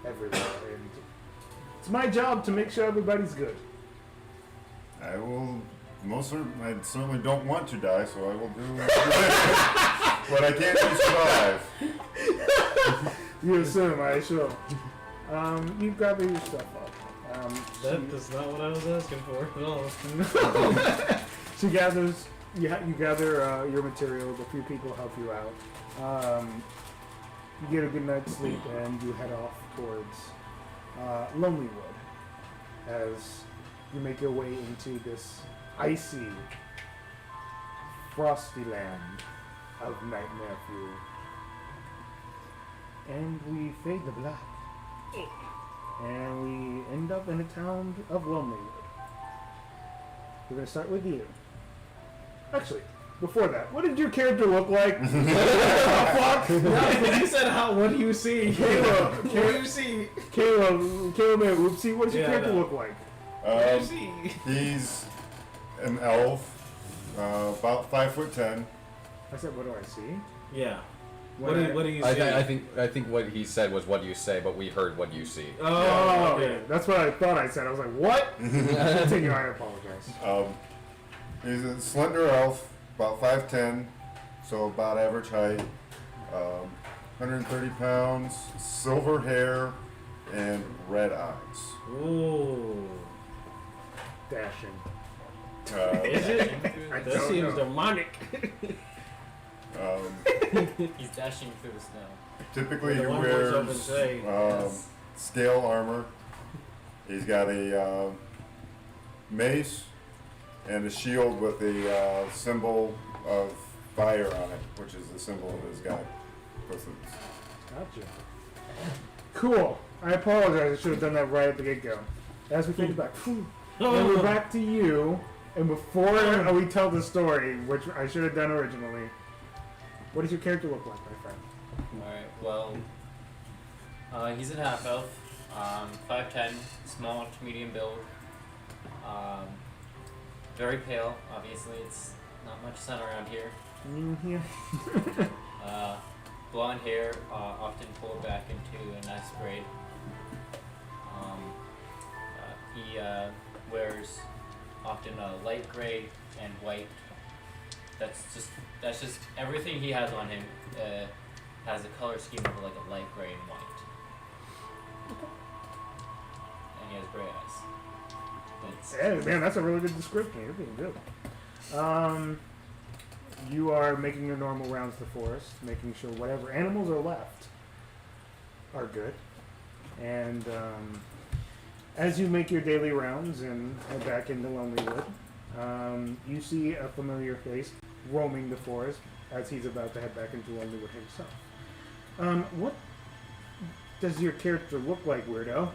everywhere, and it's my job to make sure everybody's good." I will I certainly don't want to die, so I will do what I can to survive. You assume, I sure. You gather your stuff up. That's not what I was asking for at all. She gathers. You gather your materials. A few people help you out. You get a good night's sleep, and you head off towards Lonelywood as you make your way into this icy, frosty land of nightmare fuel. And we fade to black. And we end up in the town of Lonelywood. We're going to start with you. Actually, before that, what did your character look like? Fuck! No, you said how? What do you see? Caleb, What do you see? Caleb and Oopsie, what does your Yeah, character no. look like? What do you see? He's an elf, about 5'10". I said, what do I see? Yeah. What do you I, see? I think what he said was what you say, but we heard what you see. Oh, okay. yeah, that's what I thought I said. I was like, what? Continue. I apologize. He's a slender elf, about 5'10", so about average height. 130 pounds, silver hair, and red eyes. Ooh. Dashing. Is it? I That don't seems know. demonic. He's dashing through the snow. Typically he The one voice up and wears say, Yes. scale armor. He's got a mace and a shield with a symbol of fire on it, which is the symbol of his god. Gotcha. Cool. I apologize. I should have done that right at the get-go. As we think back, and we're back to you. And before we tell the story, which I should have done originally, what does your character look like, my friend? Alright, well, he's a half elf, 5'10", small to medium build, very pale, obviously, it's not much sun around here. Blonde hair, often pulled back into a nice braid. He wears often a light gray and white. That's just everything he has on him has a color scheme of like a light gray and white. And he has gray eyes. Yeah, man, that's a really good description. You're being good. You are making your normal rounds to the forest, making sure whatever animals are left are good. And as you make your daily rounds and head back into Lonelywood, you see a familiar face roaming the forest as he's about to head back into Lonelywood himself. What does your character look like, weirdo?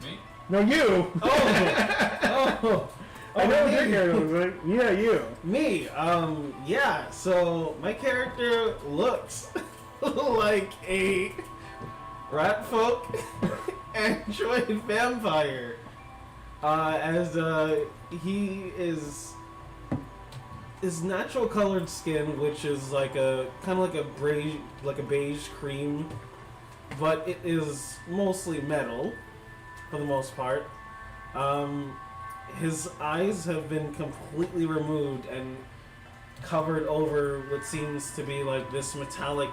Me? No, you! oh, I know what your me. character looks like. Yeah, you. Me, yeah, so my character looks like a rat folk android vampire. He is his natural colored skin, which is like a kind of like a beige cream, but it is mostly metal for the most part. His eyes have been completely removed and covered over what seems to be like this metallic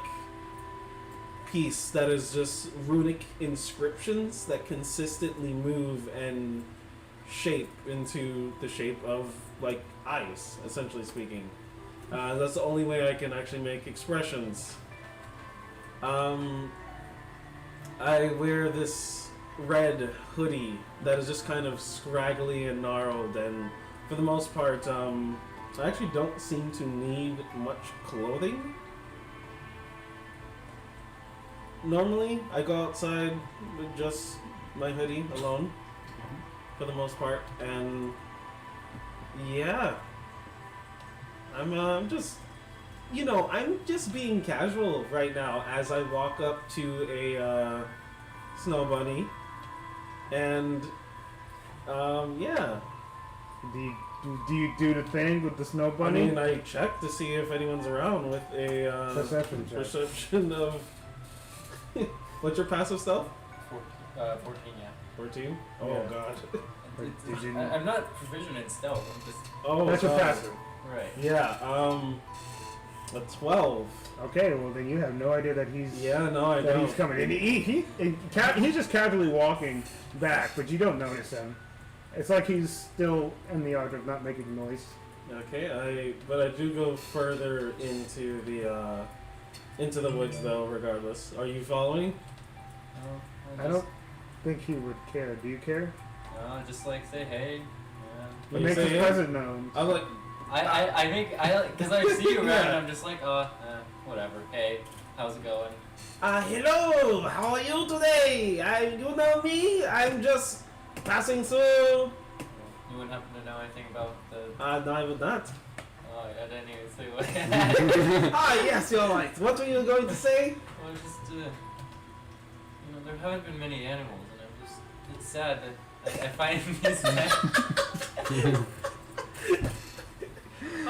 piece that is just runic inscriptions that consistently move and shape into the shape of like ice, essentially speaking. That's the only way I can actually make expressions. I wear this red hoodie that is just kind of scraggly and gnarled, and for the most part, I actually don't seem to need much clothing. Normally, I go outside with just my hoodie alone, for the most part, and yeah, I'm just, I'm just being casual right now as I walk up to a snow bunny, and yeah. Do you do the thing with the snow bunny? I mean, I check to see if anyone's around with a Perception check. perception of. What's your passive stealth? 14, yeah. 14. Oh Yeah. god. Did you? I'm not proficient in stealth, I'm just... Oh, That's your god. passive. Right. Yeah. A 12. Okay, well then you have no idea that he's Yeah, no, I that don't. he's coming. And he's just casually walking back, but you don't notice him. It's like he's still in the art of not making noise. Okay, but I do go further into the woods though. Regardless, are you following? No, I don't think he would care. Do you care? No, just like say hey. It You makes say his hey? presence known. I'm like, Because I see you around Yeah. and I'm just like, whatever. Hey, how's it going? hello. How are you today? You know me. I'm just passing through. You wouldn't happen to know anything about the... No, I would not. Oh, I didn't even say what... Yes, you're right. What were you going to say? Well, just, there haven't been many animals, and I'm just... It's sad that I find these men...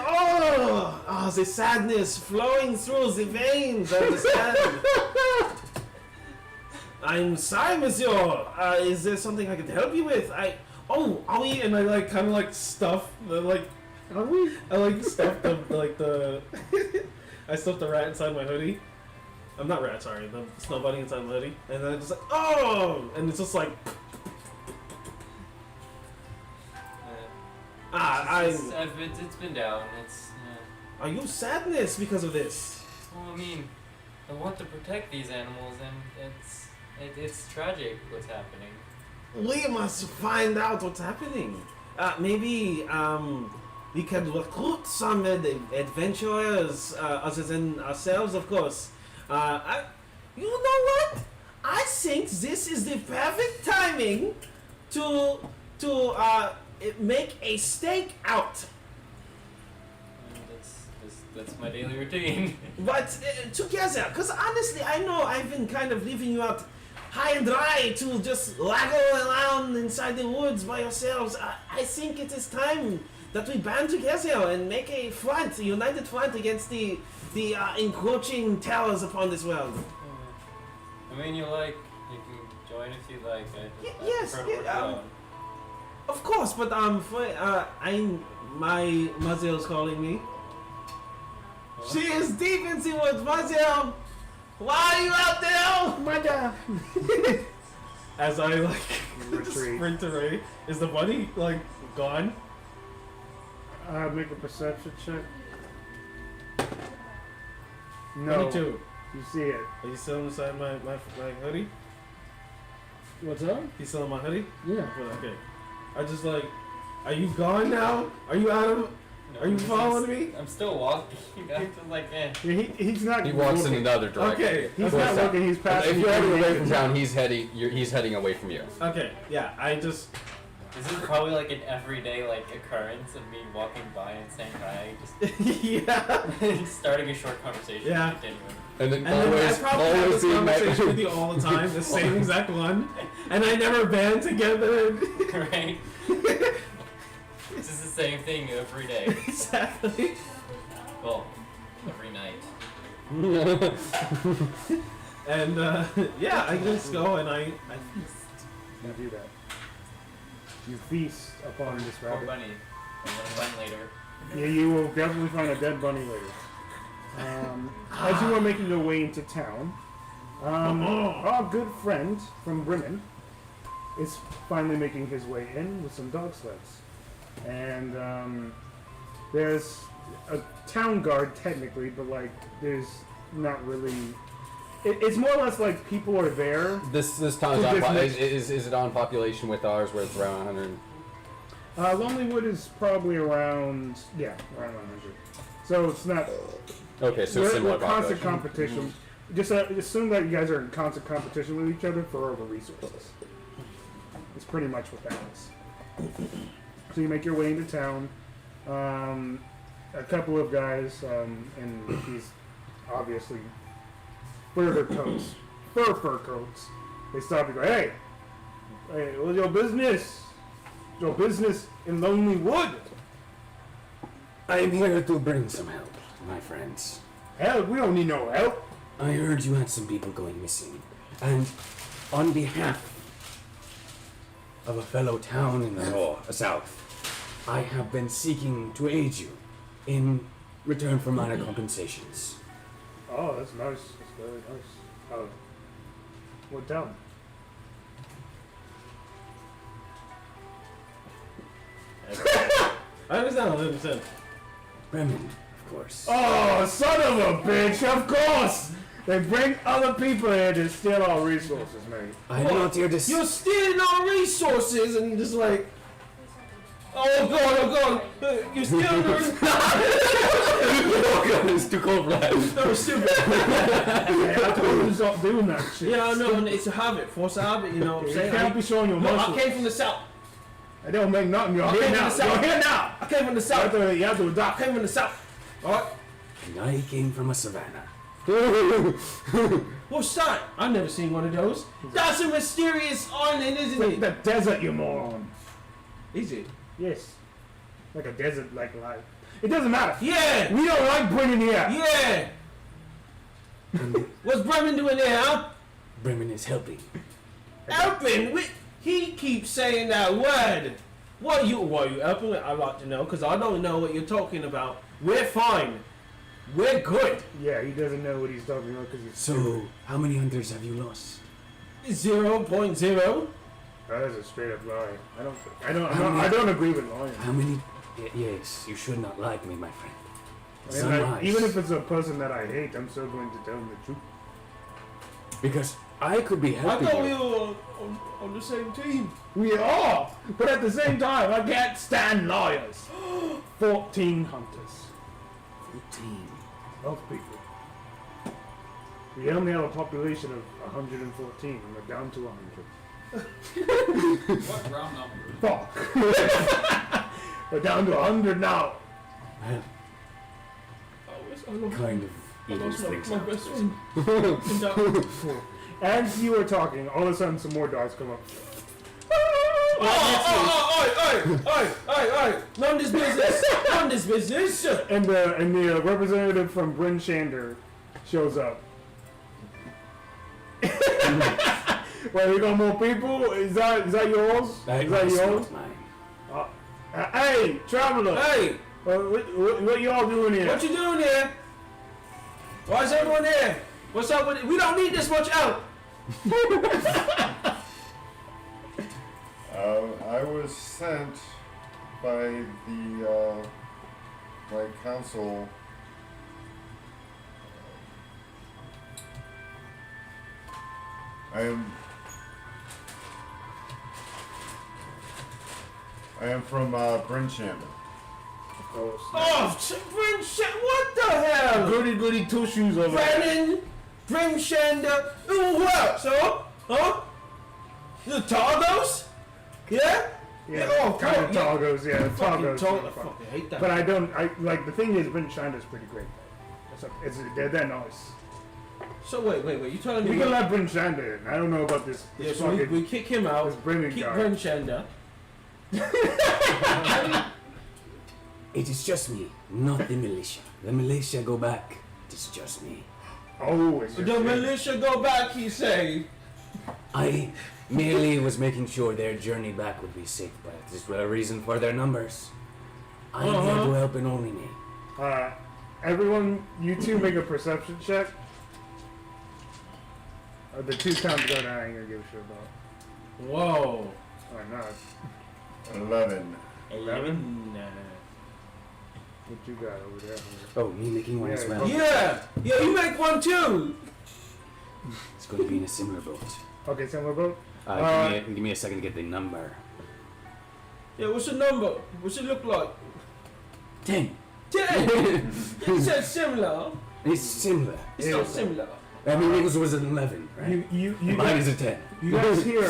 Oh, the sadness flowing through the veins. I understand. I'm sorry, monsieur. Is there something I could help you with? Are we? And I like kind of like stuff the like. Are we? I like stuffed the I stuffed the rat inside my hoodie. I'm not rat, sorry, the snow bunny inside my hoodie. And then it's like, oh! And it's just like, It's been down. It's. Are you sadness because of this? Well, I mean, I want to protect these animals, and it's tragic what's happening. We must find out what's happening. Maybe we can recruit some adventurers other than ourselves, of course. You know what? I think this is the perfect timing to make a stake out. That's my daily routine. But together, because honestly, I know I've been kind of leaving you out high and dry to just waggle around inside the woods by yourselves. I think it is time that we band together and make a front, a united front against the encroaching towers upon this world. I mean, you can join if you like. Yes, prefer to work alone. of course. But my mother is calling me. What? She is deep in the woods, mother. Why are you out there, mother? As I like Retreat. sprint away, is the bunny like gone? Make a perception check. No. 22. You see it. Are you still inside my hoodie? What's up? He's still in my hoodie? Yeah. Okay. I just like, are you gone now? Are you out of? No, Are you following me? I'm still walking. I'm just like, eh. Yeah, he's not. He walks in looking. another direction. Okay. He's okay. not looking. He's passing. If you're heading through away the from town, he's heading away from you. Okay. Yeah. I just. This is probably like an everyday occurrence of me walking by and saying hi, just Yeah. starting a short conversation. Yeah. Continuing. And then And then I always, probably have always this being met. conversation with you all the time, the same exact one, and I never band together. Right? This is the same thing every day. Exactly. Well, every night. And yeah, I just go and I feast. You do that. You feast upon this Poor rabbit. bunny. I'm gonna find later. Yeah, you will definitely find a dead bunny later. As you are making your way into town, our good friend from Bremen is finally making his way in with some dog sleds. And there's a town guard technically, but there's not really. It's more or less like people are there. This town is Who on just makes- is it on population with ours where it's around 100? Lonelywood is probably around 100. So it's not. Okay, so we're similar constant population. competition. Just assume that you guys are in constant competition with each other for all the resources. It's pretty much what that is. So you make your way into town. A couple of guys, and these obviously fur coats. They stop and go, hey, what's your business? Your business in Lonelywood? I am here to bring some help, my friends. Help? We don't need no help. I heard you had some people going missing, and on behalf of a fellow town in the south, I have been seeking to aid you in return for minor compensations. Oh, that's nice. That's very nice. What town? I understand 100%. Bremen, of course. Oh, son of a bitch! Of course. They bring other people here to steal our resources, mate. I am not here to You're stealing our resources, and you're just like, oh god, you're stealing our Oh god, it's too cold for that. No, stupid. Hey, I told you to stop doing that shit. Yeah, no, it's a habit, force a habit, you know what I'm You saying? can't be showing your No, muscles. I came from the south. It don't make nothing. You're I here came from now. the south. You're here now. I came from the You south. have to I adopt. came from the south. Alright? And I came from a savannah. What's that? I've never seen one of those. That's a mysterious island, isn't Like it? the desert, you moron. Is it? Yes. Like a desert, like life. It doesn't matter. Yeah! We don't like Brennan here. Yeah! What's Bremen doing there, huh? Bremen is helping. Helping? He keeps saying that word. What are you helping with? I'd like to know, because I don't know what you're talking about. We're fine. We're good. Yeah, he doesn't know what he's talking about because he's So, how many hunters have you lost? 0.0. That is a straight up lie. I don't agree with lying. How many? Yes, you should not like me, my friend. I mean, Sunrise. even if it's a person that I hate, I'm still going to tell him the truth. Because I could be I helping thought we you. were on the same team. We are, but at the same time, I can't stand liars. 14 hunters 14. of people. We only have a population of 114, and we're down to 100. What round number? Fuck. We're down to 100 now. Well, kind of evens things out. As you were talking, all of a sudden some more dogs come up. Oi! None of this business. None of this business. And the representative from Bryn Shander shows up. Well, you got more people? Is that yours? Is that It's yours? not mine. Hey, traveler! Hey, What y'all doing here? what you doing here? Why is everyone here? What's up with it? We don't need this much out. I was sent by the my council. I am from Bryn Shander. Oh, what the hell? Goody two shoes over there. Brennan, Brim Shander, who else? Huh? The Targos? Yeah? Yeah, Oh, kind of yeah. toggos, yeah, Fucking toggos. I fucking hate that. But I like the thing is, Bryn Shander's pretty great. They're nice. So wait, you telling me We can let Bryn Shander in. I don't know about this. yeah, so we kick him out, this Brennan keep guy. Brim Shander. It is just me, not the militia. The militia go back. It is just me. Oh, it's The just militia go back, he say. I merely was making sure their journey back would be safe, but it is a reason for their numbers. I am here to help and only me. everyone, you two make a perception check. The 2 counts go down, I ain't gonna give a shit about. Whoa. Or not. 11. 11? What you got over there? Oh, me making one as Yeah, well. Yeah, you make one too. It's going to be in a similar boat. Okay, similar boat. Give me a second to get the number. Yeah, what's the number? What's it look like? 10. 10. You said similar. It's similar. It's not similar. I mean, it was an 11, right? You Mine guys, is a 10. you guys hear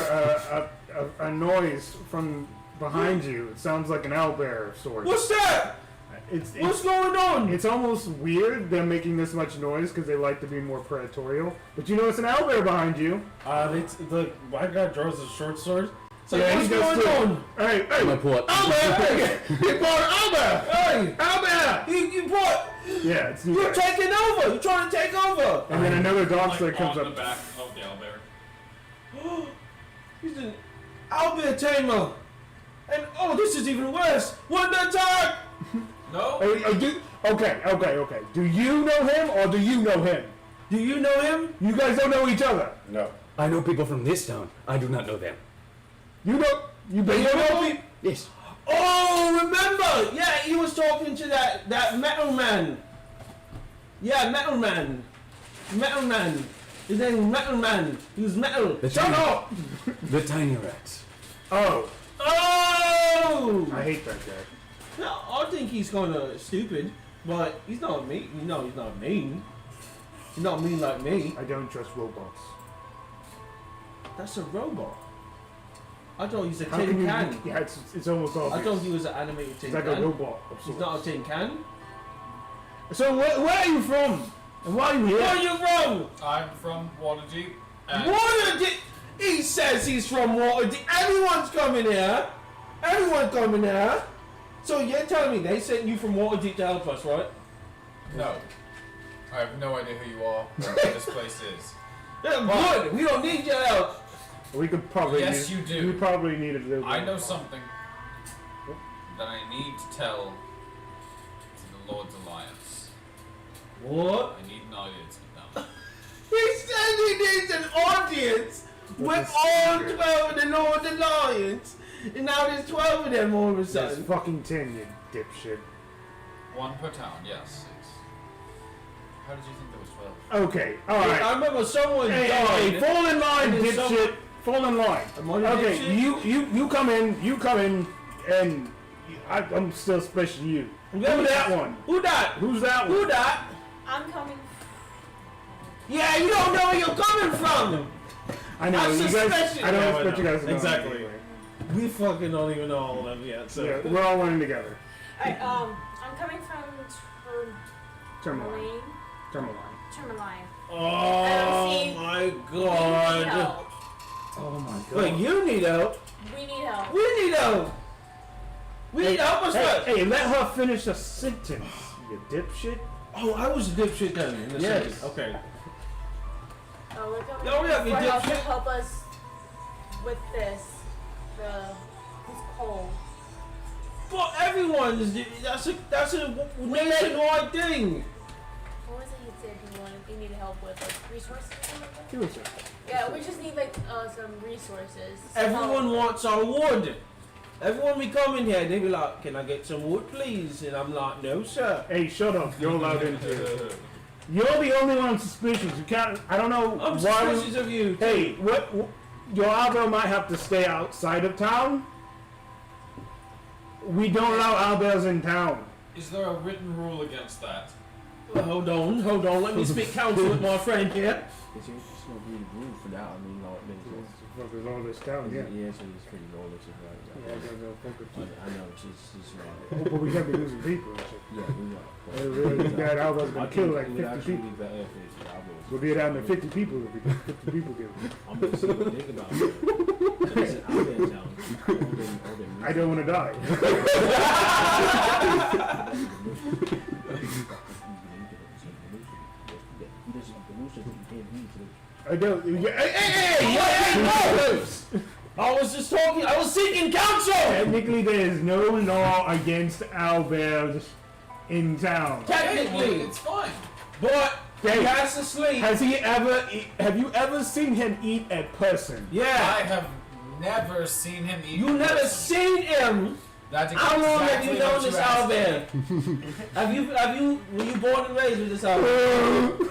a noise from behind you. It sounds like an owlbear of sorts. What's that? What's going on? It's almost weird them making this much noise because they like to be more predatorial. But you know it's an owlbear behind you. The white guy draws a short sword. So Yeah, what's he does going too. on? Hey, I'm gonna pull up. Owlbear! Hey! You brought Owlbear! Hey! owlbear! You brought... Yeah, it's You're taking over! You're trying to take over! And then another dog Like sled comes on up. the back of the owlbear. He's an Owlbear tamer! And, oh, this is even worse! One attack! No? Okay. Do you know him or do you know him? Do you know him? You guys don't know each other. No. I know people from this town. I do not know them. You know. You Do you know me? Yes. Oh, remember! Yeah, he was talking to that metal man. Yeah, metal man. Metal man. His name was Metal Man. He was metal. The Shut tiny- up! The tiny rats. Oh, Oh! I hate that guy. No, I think he's kind of stupid, but he's not mean. You know, he's not mean. He's not mean like me. I don't trust robots. That's a robot. I thought he was a How tin can you? can. Yeah, it's almost obvious. I thought he was an animated tin It's like can. a robot. Of He's sorts. not a tin can. So where are you from? And why are you Where here? are you from? I'm from Waterdeep. And Waterdeep. He says he's from Waterdeep. Everyone's coming here. Everyone's coming here. So you're telling me they sent you from Waterdeep to help us, right? No. I have no idea who you are or what this place is. Yeah, good. We don't need your help. We could probably. Yes, need, you do. We probably need a little. I bit. know something that I need to tell to the Lord's Alliance. What? I need an audience with them. He said he needs an audience with all 12 of the Lord Alliance. And now there's 12 of them all of a That's sudden. fucking 10, you dipshit. 1 per town, yes. How did you think there was 12? Okay, I alright. remember someone Hey, died. hey, fall in line, And then dipshit. Fall in line. I'm on the Okay, dipshit. you come in, and I'm still special to you. Who Who's that one? Who that? Who's that Who one? that? I'm coming. Yeah, you don't know where you're coming from. I know, I'm you guys, suspicious. I don't No, I expect you know. guys to know. Exactly. Anyway. We fucking don't even know all of them yet. So Yeah, we're all learning together. Alright, I'm coming from Termaline. Termaline. Tourmaline. Oh see. my We need god. help. Oh my god. Wait, you need help. We need help. We need help. We need help us first. Hey, let her finish a sentence, you dipshit. Oh, I was a dipshit then. In the Yes. second. Okay. Oh, we're coming No, we have for you help to dipshit. help us with this. This coal. But everyone's that's a nationwide thing. What was it you said you needed help with? Like resources or something? Give us a- Yeah, we just need like some resources. Everyone wants our wood. Everyone we come in here, they be like, "Can I get some wood, please?" And I'm like, "No, sir." Hey, shut up. You're allowed in here. You're the only one suspicious. You can't. I don't know I'm why. suspicious of you. Too. Hey, what? Your Albert might have to stay outside of town. We don't allow Albers in town. Is there a written rule against that? Well, hold on. Let me speak counsel with my friend here. It's not really rude for that. I mean, like, There's all this town, yeah. yeah, so it's pretty low. It's just like, Yeah, I I know, she's right. but we can't be losing people and shit. Yeah, we are. Really, that Albers I gonna think kill it like would 50 actually people. be better if it's Albers. We'll be down to 50 people if we get 50 people killed. I'm just think about it. It's Albers down. I don't want to die. I don't. Hey! I was just talking. I was seeking counsel. Technically, there is no law against owlbears in town. Technically, It's fine. but Hey, he has to sleep. has he ever? Have you ever seen him eat a person? I Yeah. have never seen him eat. You never person. seen him. That's How long have exactly you what known this asked me. owlbear? Have you? Were you born and raised with this owlbear?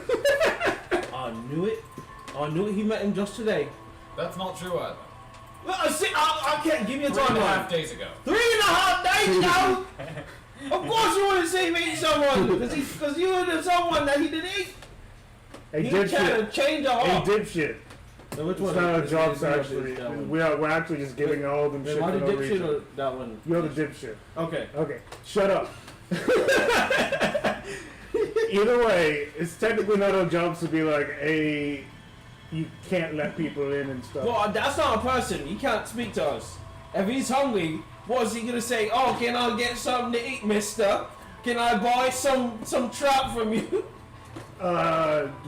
I knew it. I knew it. He met him just today. That's not true either. Well, I can't give you a 3.5 timeline. days ago. 3.5 days ago. Of course you want to see me eat someone, because you were someone that he didn't eat. A He trying dipshit. to change a A heart. dipshit. So which It's one? not our Which jobs one is actually. that one? We're actually just giving all them shit Am I for the no dipshit reason. or that one? You're the dipshit. Okay. Okay, shut up. Either way, it's technically not our jobs to be like, hey, you can't let people in and stuff. Well, that's not a person. He can't speak to us. If he's hungry, what is he gonna say? Oh, can I get something to eat, mister? Can I buy some trout from you?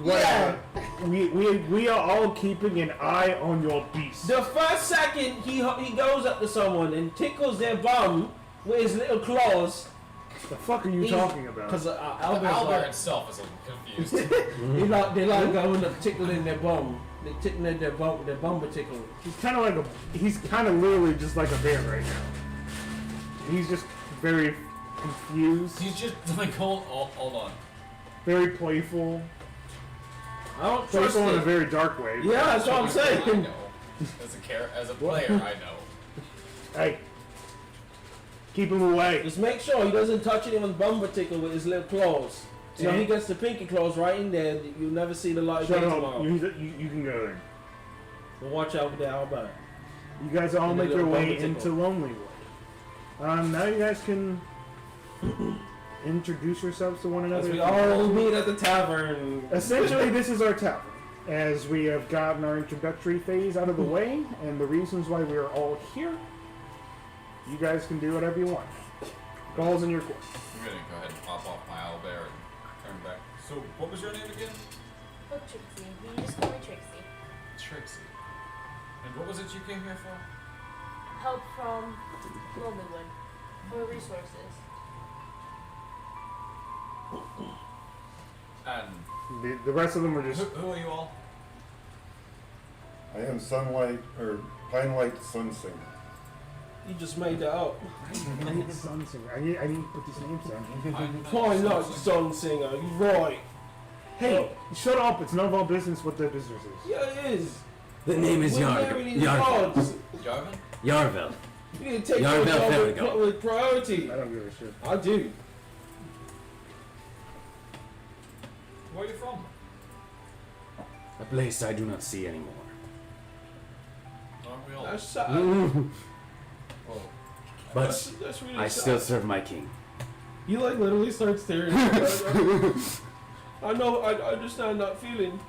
Whatever. We are all keeping an eye on your beast. The first second he goes up to someone and tickles their bum with his little claws. The fuck are you He's- talking about? Because Albert Albert's itself is a little confused. like, they like going up tickling their bum. They tickling their bum will tickle. He's kind of like he's kind of literally just like a bear right now. He's just very confused, He's just like, hold on. very playful, I don't trust playful in a it. very dark way. Yeah, that's what I'm I saying. know. As a player, I know. Hey, keep him away. Just make sure he doesn't touch anyone's bum tickle with his little claws. So Yeah. he gets the pinky claws right in there. You'll never see the light of Shut day up. tomorrow. You can go there. But watch out with that Albert. You guys all And make the your little way bumper into tickle. Lonelywood. Now you guys can introduce yourselves to one As another. we all meet at the tavern. Essentially, this is our tavern. As we have gotten our introductory phase out of the way, and the reasons why we are all here, you guys can do whatever you want. Ball's in your court. I'm gonna go ahead and pop off my owlbear and turn back. So, what was your name again? Oh, Trixie. You just call me Trixie. Trixie. And what was it you came here for? Help from Lonelywood for resources. And The rest of them are who, just. who are you all? I am Sunlight, or Pine Light Sunsinger. You just made that up. I need Sun Singer. I need to put these names down. Fine, not song singer. You're right. Hey, shut up. It's none of our business what their business is. Yeah, it is. The name is We're marrying these Yarvel. gods. Jarvan? Yarvel. You need to take Yarvel your job Ferrigo. with priority. I don't give a shit. I do. Where are you from? A place I do not see anymore. Aren't we all? That's sad. Well, But That's really I sad. still serve my king. You like literally start staring at me. I know, I understand that feeling.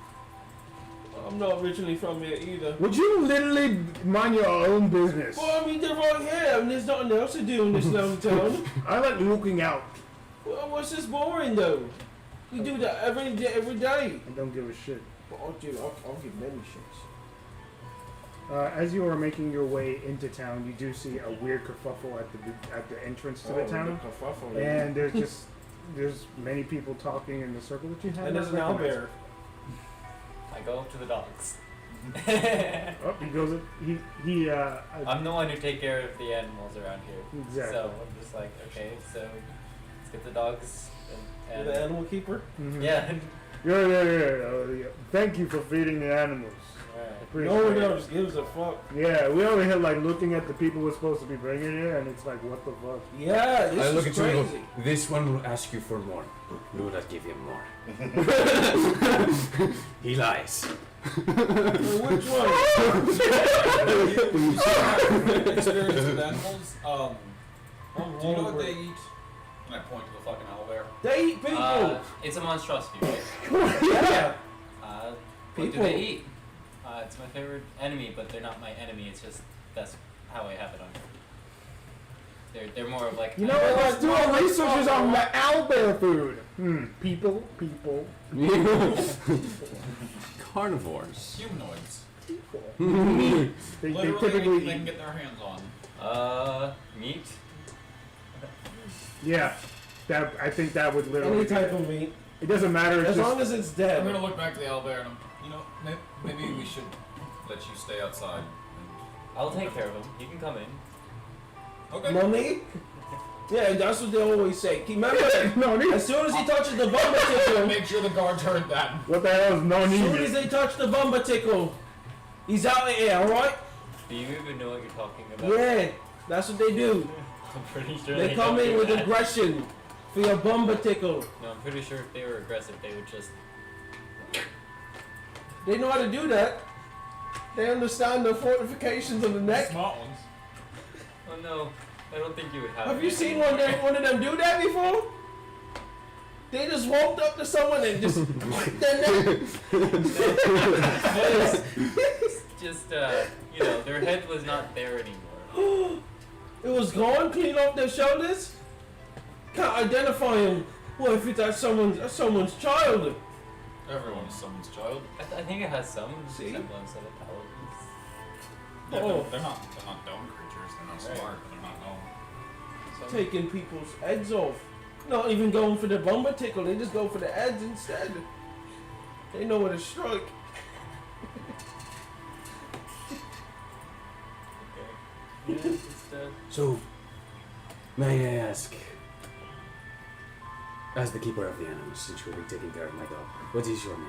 I'm not originally from here either. Would you literally mind your own business? Well, I mean, they're right here, and there's nothing else to do in this little town. I like looking out. Well, what's this boring though? We do that every day. I don't give a shit. But I'll give many shits. As you are making your way into town, you do see a weird kerfuffle at the entrance to the town, and there's many people talking in the circle that you have. And there's an owlbear. I go up to the dogs. Oh, he goes. I'm the one who take care of the animals around here. Exactly. So I'm just like, okay, so let's get the dogs. You're the animal keeper? Mhm. Yeah. Yeah. Thank you for feeding the animals. Alright. Appreciate No one it. else gives a fuck. Yeah, we over here like looking at the people we're supposed to be bringing here, and it's like, what the fuck? Yeah, this I look is at you and crazy. go, this one will ask you for more. Do not give him more. He lies. Which one? Experience with animals. Do you know what they eat? And I point to the fucking owlbear. They eat people. It's a monstrosity, right? Yeah. What do People. they eat? It's my favorite enemy, but they're not my enemy. It's just that's how I have it on. They're more of like You know what? Let's do our researches on the owlbear food. People. Carnivores. Humanoids. They Literally typically anything they can eat. get their hands on. Meat. Yeah, that I think that would literally. Any type of meat. It doesn't matter. It's As just, long as it's I'm dead. gonna look back to the owlbear and you know, maybe we should let you stay outside. I'll take care of him. He can come in. Okay. Money? Yeah, that's what they always say. Remember, no need. as soon as he touches the bumper tickle, Make sure the guards heard that. What the hell is no as soon as need? they touch the bumper tickle, he's out of here, alright? Do you even know what you're talking about? Yeah, that's what they do. I'm pretty sure They come don't in do with that. aggression for your bumper tickle. No, I'm pretty sure if they were aggressive, they would just. They know how to do that. They understand the fortifications of the neck. Smart ones. Oh no, I don't think you would have. Have you it. seen one of them do that before? They just walked up to someone and just their neck. Just you know, their head was not there anymore. It was gone, clean off their shoulders. Can't identify him. What if that's someone's child? Everyone's someone's child. I think it has some See? semblance of intelligence. Yeah, Oh. they're not dumb creatures. They're not Right. smart, but they're not dumb. Taking people's heads off. Not even going for the bumper tickle, they just go for the heads instead. They know where to strike. Okay. Yeah, just So, may I ask, as the keeper of the animals, since you will be taking care of my dog, what is your name?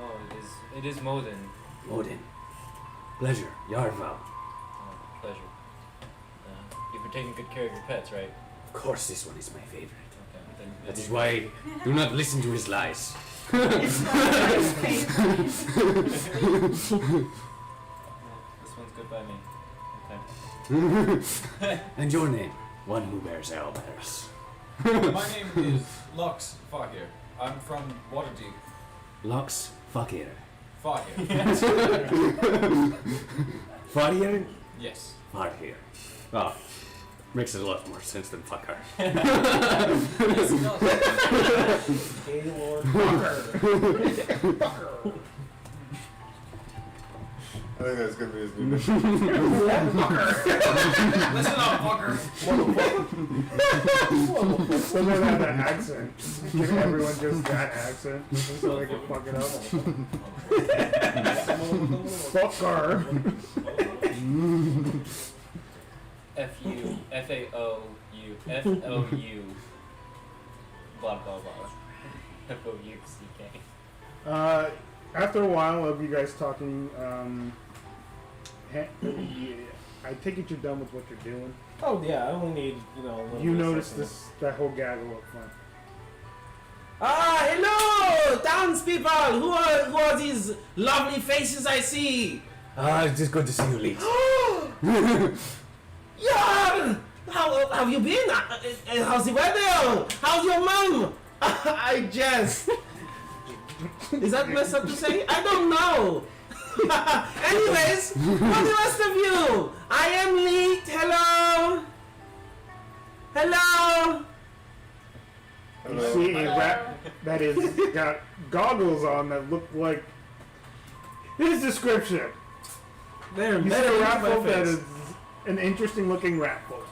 oh, it is Modin. Odin. Pleasure. Yarval. Oh, pleasure. You've been taking good care of your pets, right? Of course this one is my favorite. Okay. Then That is why do not listen to his lies. This one's good by me. Okay. And your name? One who bears owlbears. My name is Lux Fakir. I'm from Waterdeep. Lux Fakir. Fakir. Fakir? Yes. Fakir. Ah. Makes a lot more sense than fucker. Yes, it does. Gaylord Fucker. I think that's gonna be his new name. Listen up, fucker. Someone have that accent. Give everyone just that accent, just so they can fuck it up. Fucker. F-U, F-A-O-U, F-O-U, blah, blah, blah. F-O-U-C-K. After a while of you guys talking, I take it you're done with what you're doing. Oh yeah, I only need, a little You bit of notice something. that whole gaggle up front. Ah, hello, townspeople. Who are these lovely faces I see? It's just good to see you, Leeds. Yeah. How have you been? How's the weather? How's your mom? I jest. Is that messed up to say? I don't know. Anyways, for the rest of you, I am Leet. Hello. Hello. You see a rat that is got goggles on that look like his description. There, You see better a rat rat folk that is an interesting looking rat folk.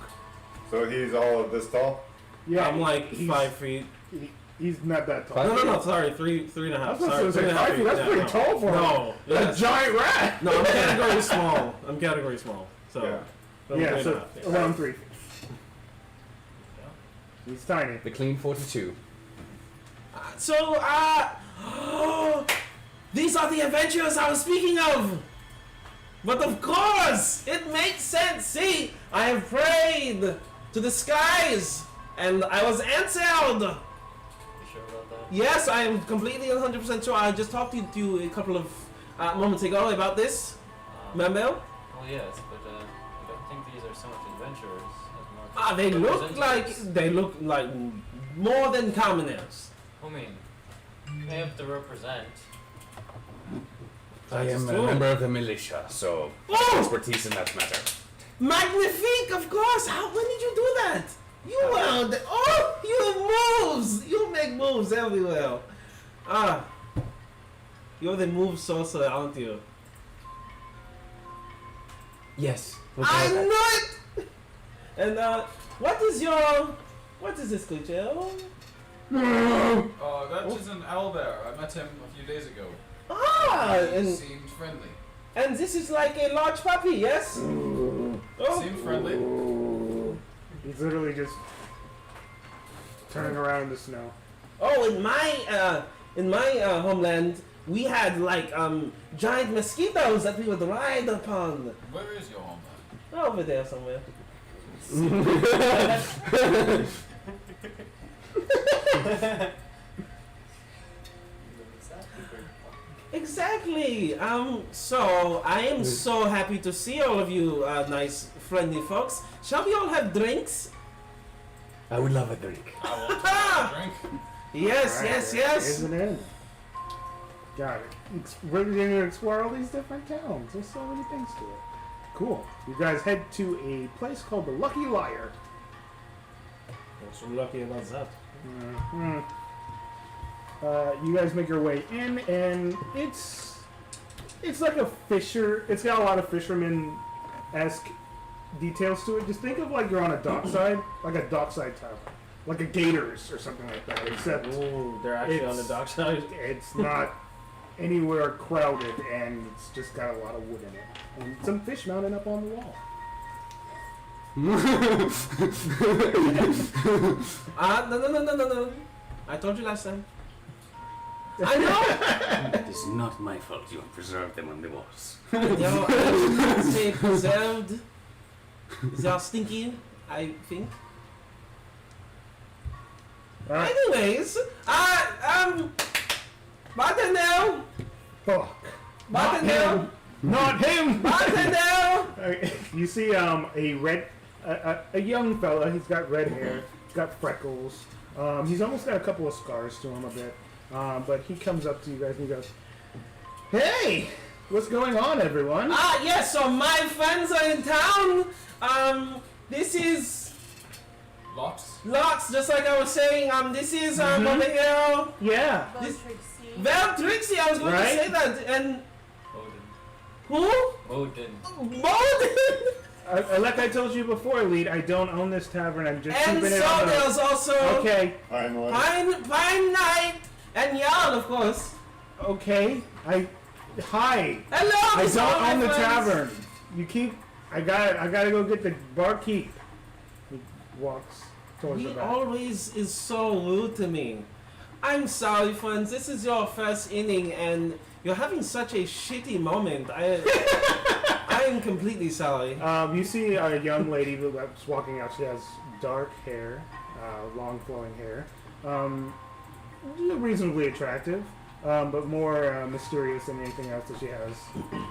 So he's all of this tall? Yeah, I'm like he's, 5 feet. He's not that tall. No, sorry, three and a I half. was Sorry, supposed to say 3.5 5 feet. That's yeah, pretty no. tall for No, a yes. giant rat. No, I'm category small. I'm category small. So Yeah. I'm Yeah, 3.5, so yeah. around 3 feet. He's tiny. The clean 42. So, these are the adventures I was speaking of. But of course, it makes sense. See, I have prayed to the skies, and I was answered. You sure about that? Yes, I am completely 100% sure. I just talked to you a couple of moments ago about this. Remember? Well, yes, but I don't think these are so much adventurers as more They look representatives. like more than commoners. I mean, they have to represent. I am a true. member of the militia, so Oh! expertise in that matter. Magnifique, of course. When did you do that? You moves. You make moves everywhere. You're the move sorcerer, aren't you? Yes. I know it. And what is this creature? That is an owlbear. I met him a few days ago. He And seemed friendly. this is like a large puppy, yes? Seemed friendly. He's literally just turning around in the snow. Oh, in my homeland, we had like giant mosquitoes that we would ride upon. Where is your homeland? Over there somewhere. Exactly. So I am so happy to see all of you, nice, friendly folks. Shall we all have drinks? I would love a drink. I will take a drink. Yes, Alright, yes, there yes. is an inn. Got it. We're going to explore all these different towns. There's so many things to it. Cool. You guys head to a place called the Lucky Liar. What's so lucky about that? Mhm. You guys make your way in, and it's like a fisher. It's got a lot of fisherman-esque details to it. Just think of like you're on a dockside, like a dockside town, like a Gators or something like that. Except Ooh, they're actually on the It's- dock side. it's not anywhere crowded, and it's just got a lot of wood in it, and some fish mounted up on the wall. No. I told you last time. I know. It is not my fault you have preserved them on the walls. I did not say preserved. They are stinky, I think. Alright. Anyways, bartender, Fuck. bartender, Not him. bartender. You see a young fella. He's got red hair. He's got freckles. He's almost got a couple of scars to him a bit. But he comes up to you guys and he goes, "Hey, what's going on, everyone?" Yes. So my friends are in town. This is Locks? Locks, just like I was saying, this is over here. Yeah. Bo This- Trixie. Val Trixie, I was going Right? to say that. And Odin. who? Odin. Bolden! Like I told you before, Lead, I don't own this tavern. I'm just And keeping it so on the... there's also Okay, I'm like, Pine Knight and Yarn, of course. okay. Hi. Hello, I Miss don't All own the My Friends. tavern. You keep... I gotta go get the barkeep. He walks towards He the back. always is so rude to me. I'm sorry, friends. This is your first inning, and you're having such a shitty moment. I am completely sorry. You see a young lady that's walking out. She has dark hair, long flowing hair. Reasonably attractive, but more mysterious than anything else that she has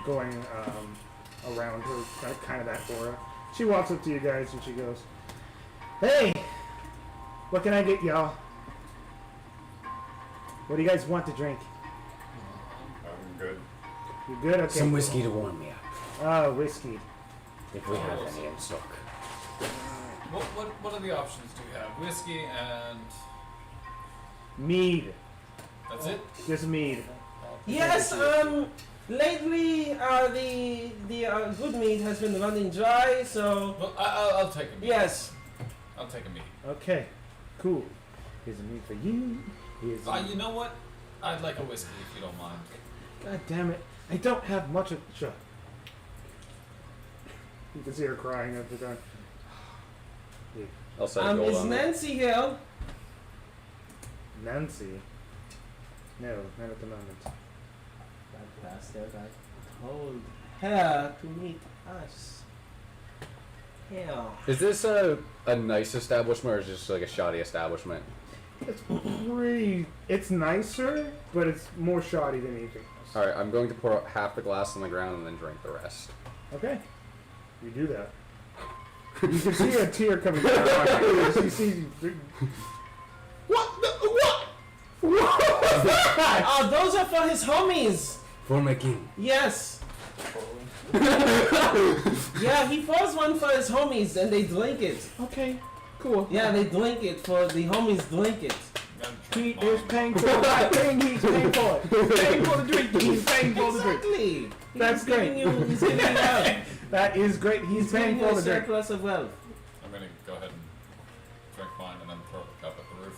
going around her, kind of that aura. She walks up to you guys and she goes, "Hey, what can I get y'all? What do you guys want to drink? I'm good. You good? Okay. Some whiskey to warm me up, Oh, whiskey. if we have any in stock. What are the options do you have? Whiskey and Mead. that's it? Just mead. Yes, lately the good meat has been running dry, so Well, I'll take a meat. yes. I'll take a meat. Okay, cool. Here's a mead for you. Here's a You know what? I'd like a whiskey if you don't mind. God damn it. I don't have much of... Shut. You can see her crying at the time. I'll set a gold Is on it. Nancy here? Nancy? No, not at the moment. That bastard, I told her to meet us. Hell. Is this a nice establishment or is it just like a shoddy establishment? It's pretty... It's nicer, but it's more shoddy than anything else. Alright, I'm going to pour out half the glass on the ground and then drink the rest. Okay. You do that. You can see a tear coming down. She sees you... What? What? What was that? Oh, those are for his homies. For my king. Yes. Yeah, he pours one for his homies and they drink it. Okay, cool. Yeah, they drink it for the homies drink it. He is paying for the drink. He's paying for it. He's paying for the drink. He's paying for the drink. Exactly. That's He's giving great. He's giving you wealth. That is great. He's paying Giving you for a the drink. surplus of wealth. I'm gonna go ahead and drink mine and then throw the cup at the roof.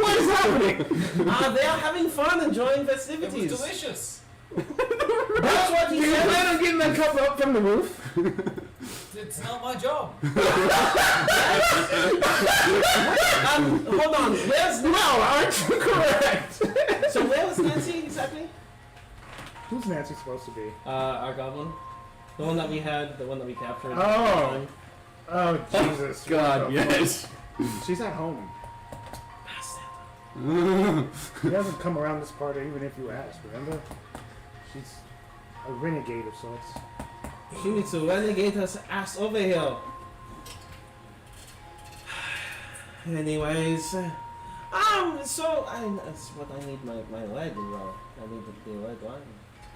What is happening? They are having fun, enjoying It was festivities. delicious. That's what Do he you said. plan on getting that cup up from the roof? It's not my job. Hold on. Where's No, aren't you correct? So where was Nancy exactly? Who's Nancy supposed to be? Our goblin. The one that we had, the one that we captured. Oh. Oh, Jesus. God, What the yes. fuck? She's at home. Bastard. She hasn't come around this party even if you asked, remember? She's a renegade of sorts. She needs to renegade her ass over here. Anyways, so that's what I need my red. Well, I need the red wine,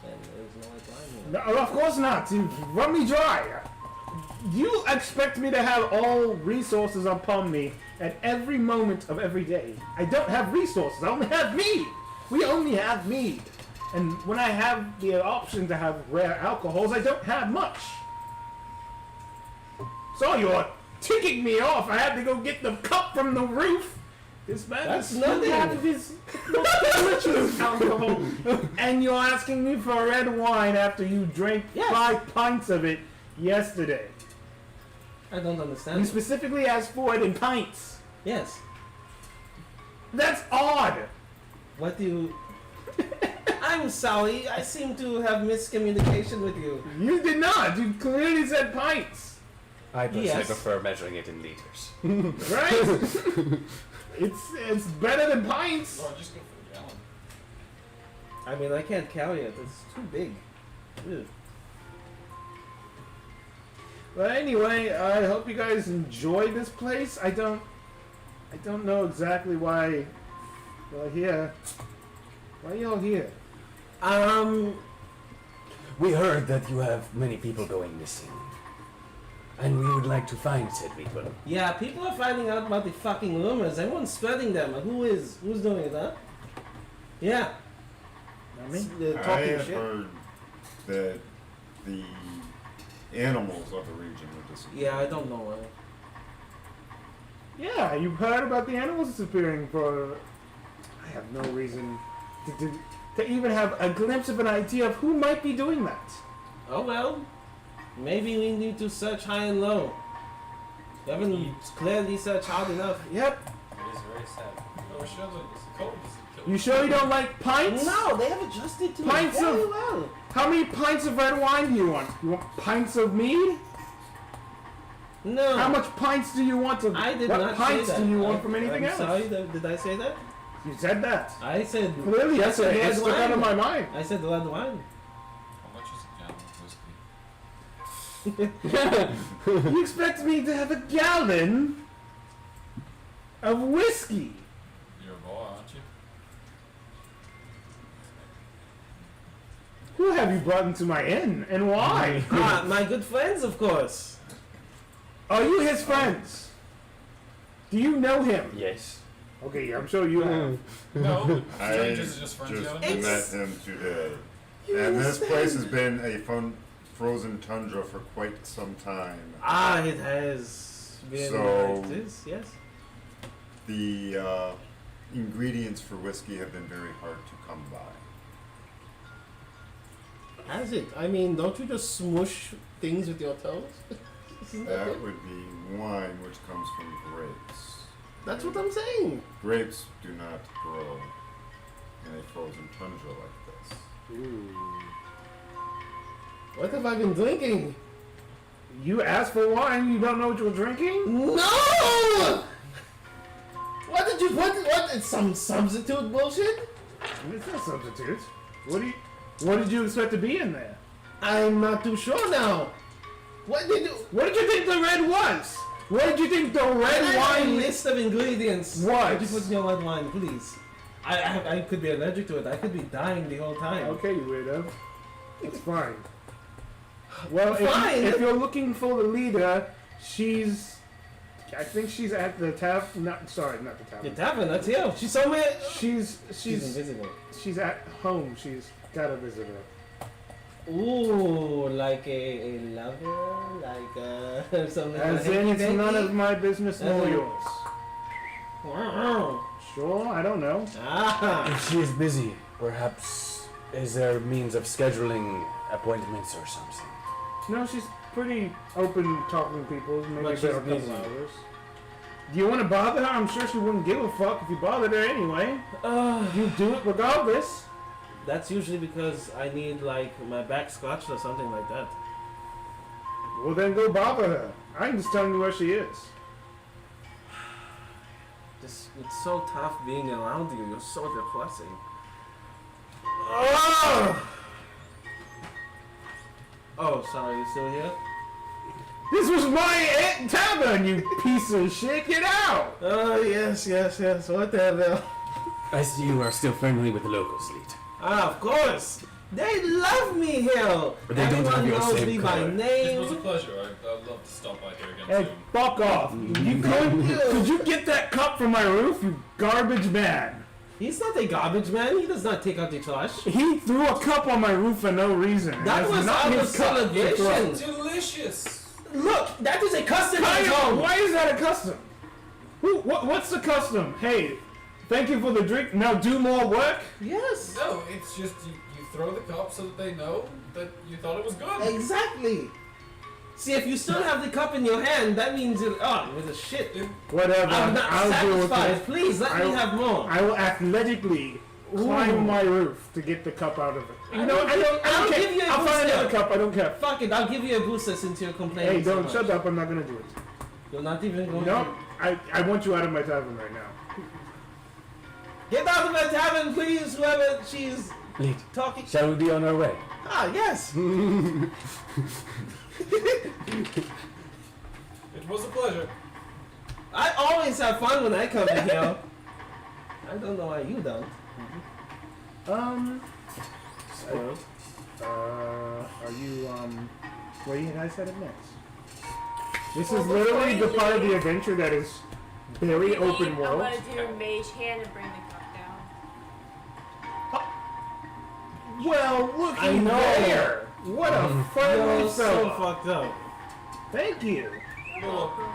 and there's no red wine here. No, of course not. You run me dry. You expect me to have all resources upon me at every moment of every day. I don't have resources. I only have mead. We only have mead. And when I have the option to have rare alcohols, I don't have much. So you're ticking me off. I had to go get the cup from the roof. This man That's is nothing. half of his delicious alcohol. And you're asking me for red wine after you drank Yes. 5 pints of it yesterday. I don't You understand. specifically asked for it in pints. Yes. That's odd. What do you? I'm sorry. I seem to have miscommunication with you. You did not. You clearly said pints. I personally Yes. prefer measuring it in liters. Right? It's better than pints. Or just go for the gallon. I mean, I can't carry it. It's too big. Ew. But anyway, I hope you guys enjoy this place. I don't know exactly why you're here. Why are y'all here? We heard that you have many people going missing. and we would like to find said people. Yeah, people are finding out about the fucking rumors. Everyone's spreading them. Who's doing it, huh? Yeah. Not me. They're I talking have shit. heard that the animals of the region were disappearing. Yeah, I don't know. Yeah, you've heard about the animals disappearing for... I have no reason to even have a glimpse of an idea of who might be doing that. Oh well. Maybe we need to search high and low. We haven't clearly searched hard enough. Yep. It is very sad. Oh, sure, the cold doesn't kill You sure you don't like pints? No, they have adjusted to Pints it very of- well. How many pints of red wine do you want? You want pints of mead? No. How much pints do you want of... I did what not pints say that. do you want from anything I'm else? sorry, did I say that? You said that. I said Clearly, I that's said it. red It's stuck out of my wine. mind. I said red wine. How much is a gallon of whiskey? You expect me to have a gallon of whiskey? You're a boy, aren't you? Who have you brought into my inn, and why? My good friends, of course. Are you his friends? Do you know him? Yes. Okay, I'm sure you have. No, I strangers are just friends. just You met haven't him today. You And this understand. place has been a frozen tundra for quite some time. Ah, it has been So- like this, yes. The ingredients for whiskey have been very hard to come by. Has it? I mean, don't you just smoosh things with your toes? Isn't that That it? would be wine, which comes from grapes. That's what I'm saying. Grapes do not grow in a frozen tundra like this. What have I been drinking? You asked for wine, you don't know what you're drinking? No! What did you what it's some substitute bullshit? It's not substitute. What did you expect to be in there? I'm not too sure now. What did you What did you think the red was? What did you think the I red have a wine list of ingredients. What? What did you put in your red wine, please? I could be allergic to it. I could be dying the whole time. Okay, you weirdo. It's fine. Well, Fine. if you're looking for the leader, I think she's at the tavern. Not the The tavern. tavern, that's here. She's somewhere. She's invisible. she's at home. She's got a visitor. Ooh, like a lover, like something. As like in, it's hanky-panky? none of my business As nor in- yours. Wow. Sure, I don't know. Ah. If she is busy, perhaps is there means of scheduling appointments or something? No, she's pretty open talking to people. Maybe But for a she's couple busy. hours. Do you want to bother her? I'm sure she wouldn't give a fuck if you bothered her anyway. You do it regardless. That's usually because I need like my back scratched or something like that. Well, then go bother her. I can just tell you where she is. It's so tough being around you. You're so depressing. Oh, sorry. You still here? This was my tavern, you piece of shit. Get out! Oh yes. What the hell? I see you are still friendly with the locals, Lead. Ah, of course. They love me here. But they don't Everyone have your knows same me color. by It was a name. pleasure. I'd love to stop by here again Hey, soon. fuck off. Could you get that cup from my roof, you garbage man? He's not a garbage man. He does not take out the trash. He threw a cup on my roof for no reason. That That's was not out of his cup. celebration. Delicious. Look, that is a custom in Kyle, his home. why is that a custom? What's the custom? Hey, thank you for the drink. Now do more work. Yes. No, it's just you throw the cup so that they know that you thought it was good. Exactly. See, if you still have the cup in your hand, that means it. Oh, it was a shit. Whatever. I'm not I'll deal with satisfied. it. Please let me have more. I will athletically climb my roof to get the cup out of it. You know, I don't I'll care. give you a I'll find booster. another cup. I don't care. Fuck it, I'll give you a booster since you're complaining. Hey, so don't much. shut up. I'm not gonna do it. You're not even going No, to. I want you out of my tavern right now. Get out of my tavern, please, whoever she's Lead, talking. shall we be on our way? Ah, yes. It was a pleasure. I always have fun when I come in here. I don't know why you don't. Spoiled. Are you where you guys headed next? This Well, is literally the before part of you the leave- adventure that is very open I'm world. gonna do mage hand and bring the cup down. Well, look I know. there! What a friendly You're so fella! fucked up. Thank you. You're welcome.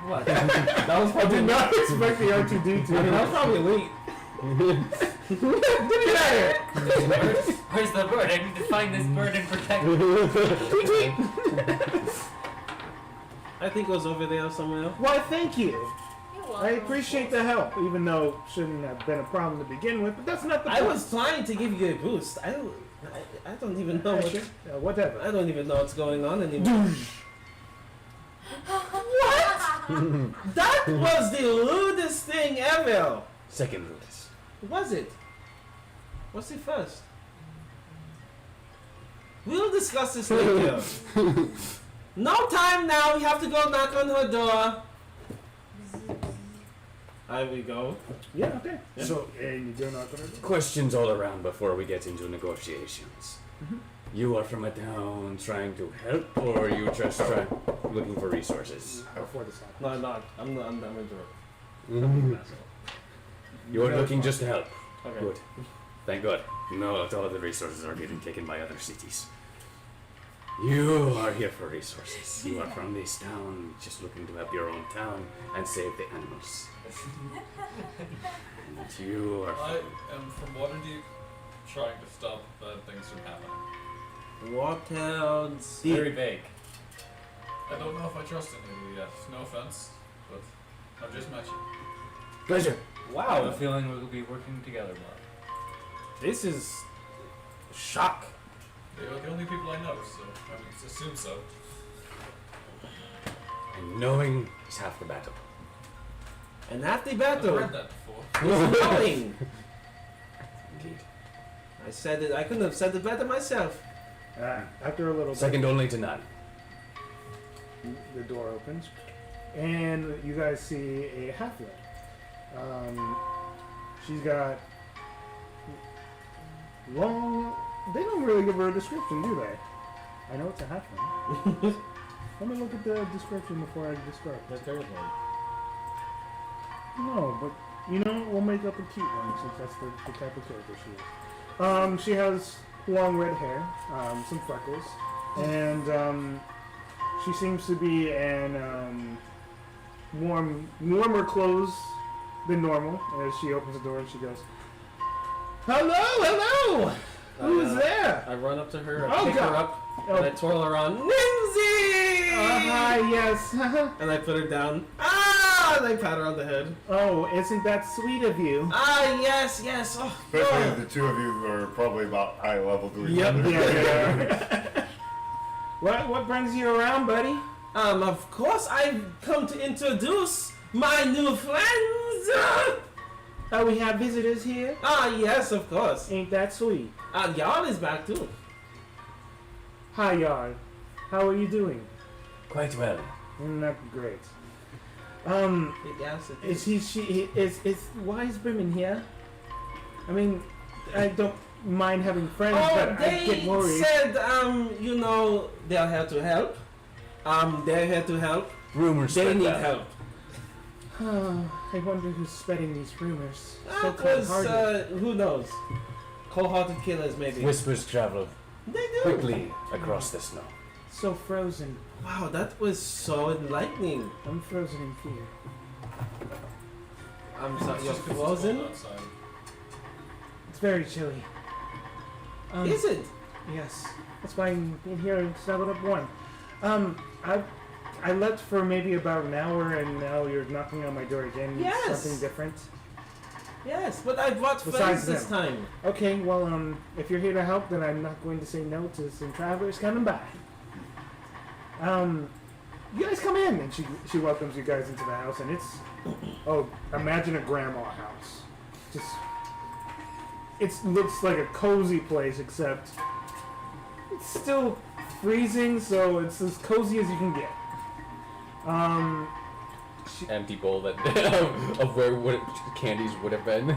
What? That was I probably did not expect the R2D2. I mean, that was probably elite. Get out of here! Where's the bird? I need to find this bird and protect it. I think it was over there somewhere. Why, thank you. You're welcome. I appreciate the help, even though it shouldn't have been a problem to begin with, but that's not the I point. was trying to give you a boost. I don't even know what. Whatever. I don't even know what's going on anymore. What? That was the rudest thing ever. Second rudest. Was it? What's it first? We'll discuss this later. No time now. We have to go knock on her door. There we go. Yeah, okay. Yeah. So, and you go knock on her door? Questions all around before we get into negotiations. You are from a town trying to help, or are you just looking for resources? Before this happens. No, I'm not. I'm interrupting. You are looking just to help. Okay. Good. Thank God. Not all of the resources are getting taken by other cities. You are here for resources. You are from this town, just looking to help your own town and save the animals. And you are. I am from Waterdeep, trying to stop bad things from happening. Waterhounds. Very vague. I don't know if I trust any of you yet. No offense, but I've just met you. Pleasure. I have a Wow. feeling we'll be working together more. This is shock. You're the only people I know, so I would assume so. And knowing is half the battle. And after I've battle, read that before. it's knowing. Indeed. I said it. I couldn't have said it better myself. After a little Second only to none. bit, the door opens, and you guys see a halfling. She's got long. They don't really give her a description, do they? I know it's a halfling. Let me look at the description before I describe it. That's terrifying. No, but you know, we'll make up a cute one since that's the type of character she is. She has long red hair, some freckles, and she seems to be in warmer clothes than normal. As she opens the door and she goes, "Hello, hello! Who's there?" I run up to her, I Oh, pick God. her up, Oh. and I twirl her around. Nimsy! Hi, yes. And I put her down. Ah! And I pat her on the head. Oh, isn't that sweet of you? Ah, yes, yes. Oh, Especially God. if the two of you are probably about eye level to each Yep. other. Yeah. What brings you around, buddy? Of course, I've come to introduce my new friends. Oh, we have visitors here. Ah, yes, of course. Ain't that sweet? Yarn is back too. Hi, Yard. How are you doing? Quite well. Not great. Yes, it Is is Wise Women here? I mean, I don't mind having friends, Oh, but I get they worried. said, you know, they're here to help. They're here to help. Rumors They spread need that. help. Oh, I wonder who's spreading these rumors. So That was, cold-hearted. who knows? Cold-hearted killers, maybe. Whispers travel They do. quickly across the snow. So frozen. Wow, that was so enlightening. I'm frozen in fear. I'm sorry, It's you're just 'cause it's frozen? cold outside. It's very chilly. Is it? Yes. That's why I'm in here and snuggled up warm. I left for maybe about an hour, and now you're knocking on my door again. Yes. Something different. Yes, but I brought friends Besides this them. time. Okay, well, if you're here to help, then I'm not going to say no to some travelers coming by. You guys come in, and she welcomes you guys into the house, and it's, oh, imagine a grandma house. Just, it looks like a cozy place, except it's still freezing, so it's as cozy as you can get. Empty bowl that of where candies would have been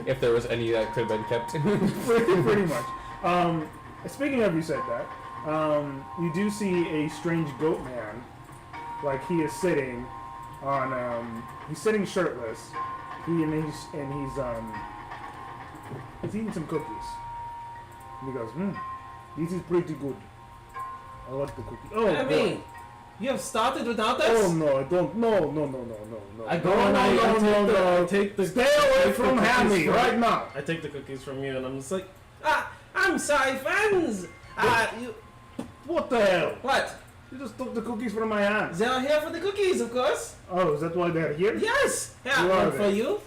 if there was any that could have been kept. pretty much. Speaking of, you said that. You do see a strange goat man. Like he is sitting on, he's sitting shirtless. He's eating some cookies. And he goes, this is pretty good. I like the cookie. Oh, I boy. mean, you have started without us? Oh no, I don't. No. I go and I take the Stay away from Hammy right now. I take the cookies from you and I'm just like, I'm sorry, friends. You, What the hell? what? You just took the cookies from my hand. They are here for the cookies, of course. Oh, is that why they're here? Yes. Here, Who are one for they? you.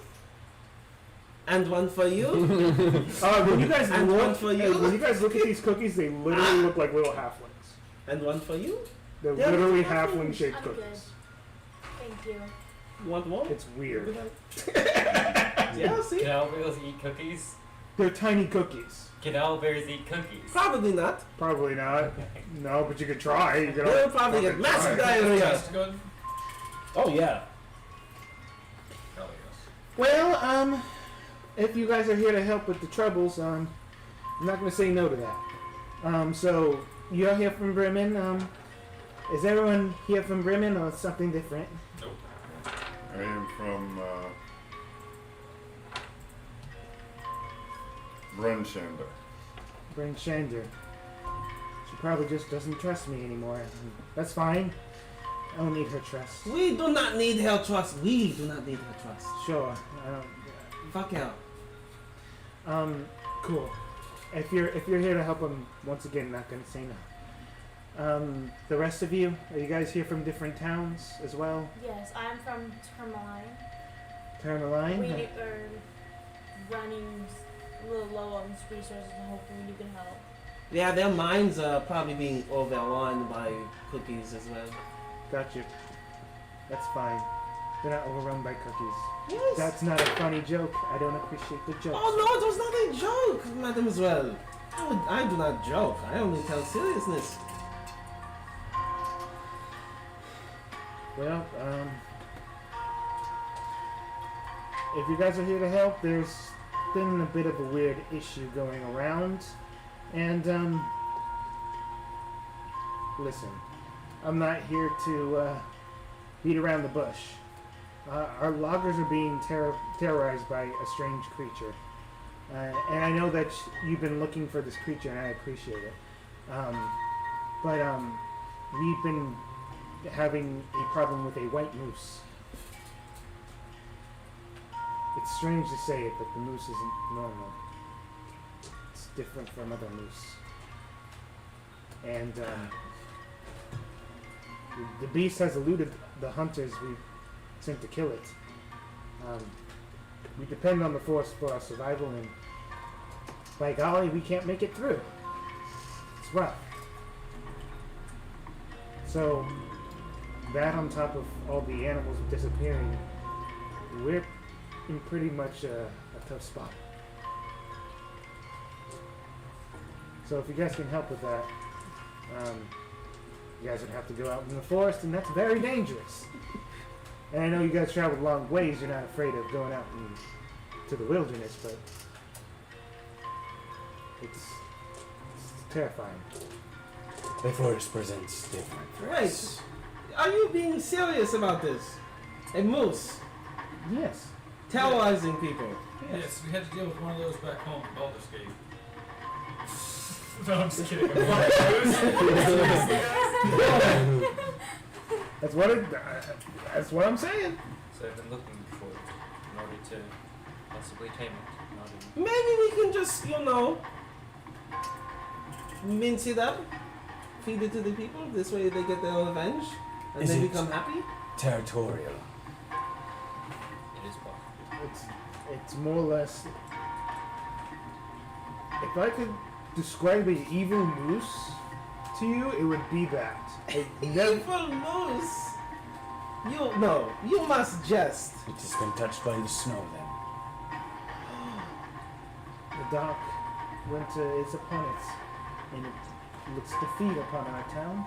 And one for you. When you guys And look, one for you. when you guys look at these cookies, they literally look like little halflings. And one for you. They're Yeah, literally I'm halfling-shaped good. cookies. Thank you. You want more? It's weird. Yeah, see? Can owlbears eat cookies? They're tiny cookies. Can owlbears eat cookies? Probably not. Probably not. No, but you could try. You could They'll probably get fucking massive try. diarrhea. Tastes good. Oh yeah. Hell yes. Well, if you guys are here to help with the troubles, I'm not gonna say no to that. So you're here from Bremen. Is everyone here from Bremen or something different? Nope. I am from Brunshander. Bryn Shander. She probably just doesn't trust me anymore. That's fine. I don't need her trust. We do not need her trust. We do not need her trust. Sure. I don't. Fuck her. Cool. If you're here to help, I'm once again not gonna say no. The rest of you, are you guys here from different towns as well? Yes, I'm from Tourmaline. Turn a line. We are running a little low on resources and hoping you can help. Yeah, their minds are probably being overrun by cookies as well. Got you. That's fine. They're not overrun by cookies. Yes. That's not a funny joke. I don't appreciate the joke. Oh no, it was not a joke, mademoiselle. I do not joke. I only tell seriousness. Well, if you guys are here to help, there's been a bit of a weird issue going around. And, listen, I'm not here to, beat around the bush. Our loggers are being terrorized by a strange creature. And I know that you've been looking for this creature, and I appreciate it. But we've been having a problem with a white moose. It's strange to say it, but the moose isn't normal. It's different from other moose. And the beast has eluded the hunters we sent to kill it. We depend on the forest for our survival, and by golly, we can't make it through. It's rough. So, that on top of all the animals disappearing, we're in pretty much a tough spot. So if you guys can help with that, you guys would have to go out in the forest, and that's very dangerous. And I know you guys traveled long ways, you're not afraid of going out to the wilderness, but it's terrifying. The forest presents different threats. Right. Are you being serious about this? A moose Yes. terrorizing people. Yes, we had to deal with one of those back home in Baldur's Gate. No, I'm just kidding. That's what I'm saying. So I've been looking for it in order to possibly tame it. Not in Maybe we can just, mince it up, feed it to the people. This way they get their revenge, and Is they it- become happy. Territorial. it is possible. It's more or less. If I could describe an evil moose to you, it would be that. Evil moose. You must jest. It has been touched by the snow then. The dark winter is upon us, and it looks to feed upon our town.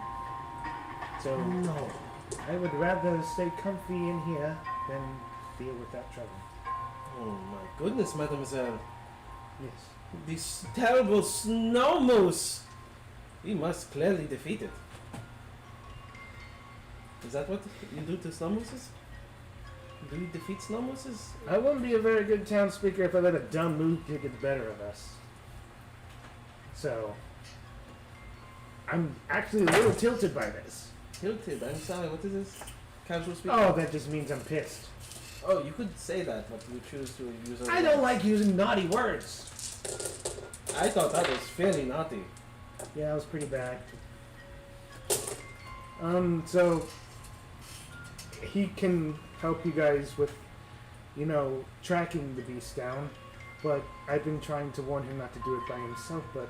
So No. I would rather stay comfy in here than deal with that trouble. Oh my goodness, mademoiselle. Yes. This terrible snow moose We must clearly defeat it. Is that what you do to snow mooses? Do you defeat snow mooses? I wouldn't be a very good town speaker if I let a dumb moose get the better of us. So, I'm actually a little tilted by this. Tilted. I'm sorry. What is this? Casual speak. Oh, that just means I'm pissed. Oh, you could say that, but you choose to use. I don't like using naughty words. I thought that was fairly naughty. Yeah, it was pretty bad. So he can help you guys with, you know, tracking the beast down, but I've been trying to warn him not to do it by himself, but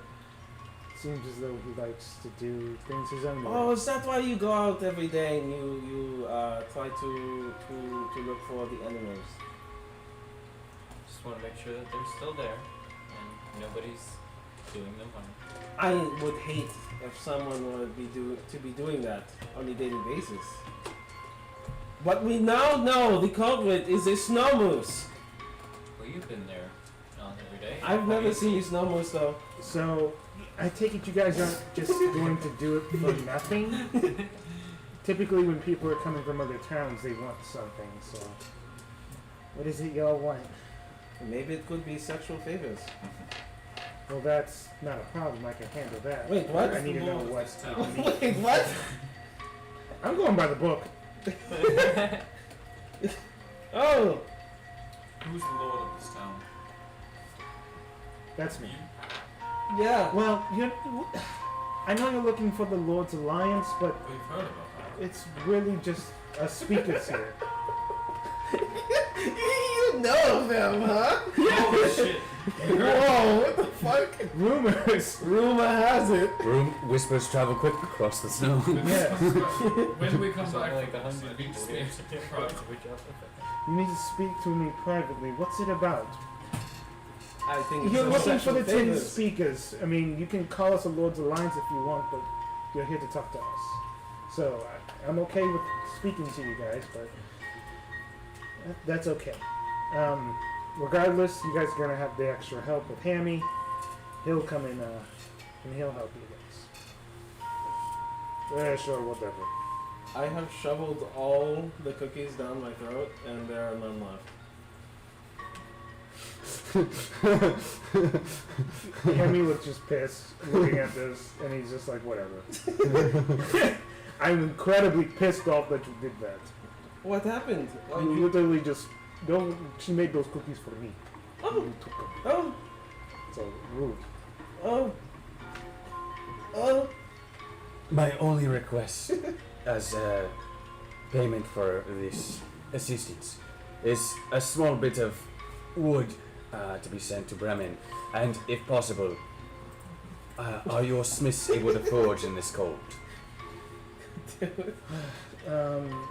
it seems as though he likes to do things his own way. Oh, is that why you go out every day and you try to look for the animals? Just want to make sure that they're still there and nobody's doing them harm. I would hate if someone would be doing that on a daily basis. But we now know the culprit is a snow moose. Well, you've been there every day. I've never seen a snow moose though. So I take it you guys aren't just going to do it for nothing? Typically when people are coming from other towns, they want something, so what is it y'all want? Maybe it could be sexual favors. Well, that's not a problem. I can handle that. Wait, what? I need to know what. Wait, what? I'm going by the book. Oh, Who's the lord of this town? That's me. yeah. Well, I know you're looking for the Lord's Alliance, but We've heard about that. it's really just a speakers here. You know them, huh? Holy shit. Whoa, what the fuck? Rumors. Rumor has it. Whispers travel quick across the snow. Yeah. When do we come There's back only like from this? 100 I need to people speak here. to you privately. You need to speak to me privately. What's it about? I think You're it's looking for the sexual 10 favors. speakers. I mean, you can call us a Lord's Alliance if you want, but you're here to talk to us. So I'm okay with speaking to you guys, but that's okay. Regardless, you guys are gonna have the extra help with Hammy. He'll come in and he'll help you guys. Yeah, sure, whatever. I have shoveled all the cookies down my throat, and there are none left. Hammy was just pissed looking at this, and he's just like, whatever. I'm incredibly pissed off that you did that. What happened? Oh, You literally just don't. She made those cookies for me. oh, You took them. oh, So rude. oh, oh. My only request as payment for this assistance is a small bit of wood to be sent to Bremen, and if possible, are your smiths able to forge in this cold?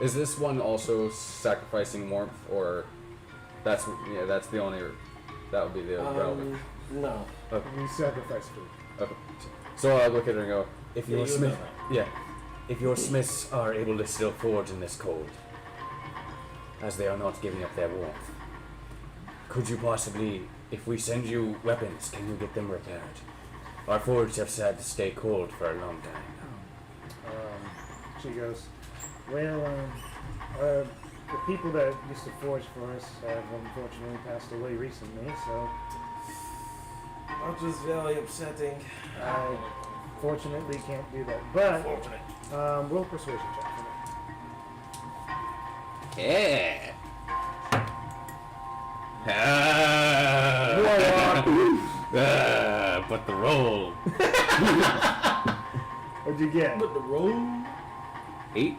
Is this one also sacrificing warmth, or that's the only that would be the relevant. No. We sacrifice food. Okay. So I'll look at her and go, If Yeah, your you smith, know yeah, if your smiths are able to still forge in this cold, as they are not giving up their warmth, could you possibly, if we send you weapons, can you get them repaired? Our forge have had to stay cold for a long time. She goes, well, the people that used to forge for us have unfortunately passed away recently, so Which is very upsetting. I fortunately can't do that. But roll persuasion check for me. Yeah. But the roll. What'd you get? But the roll. 8.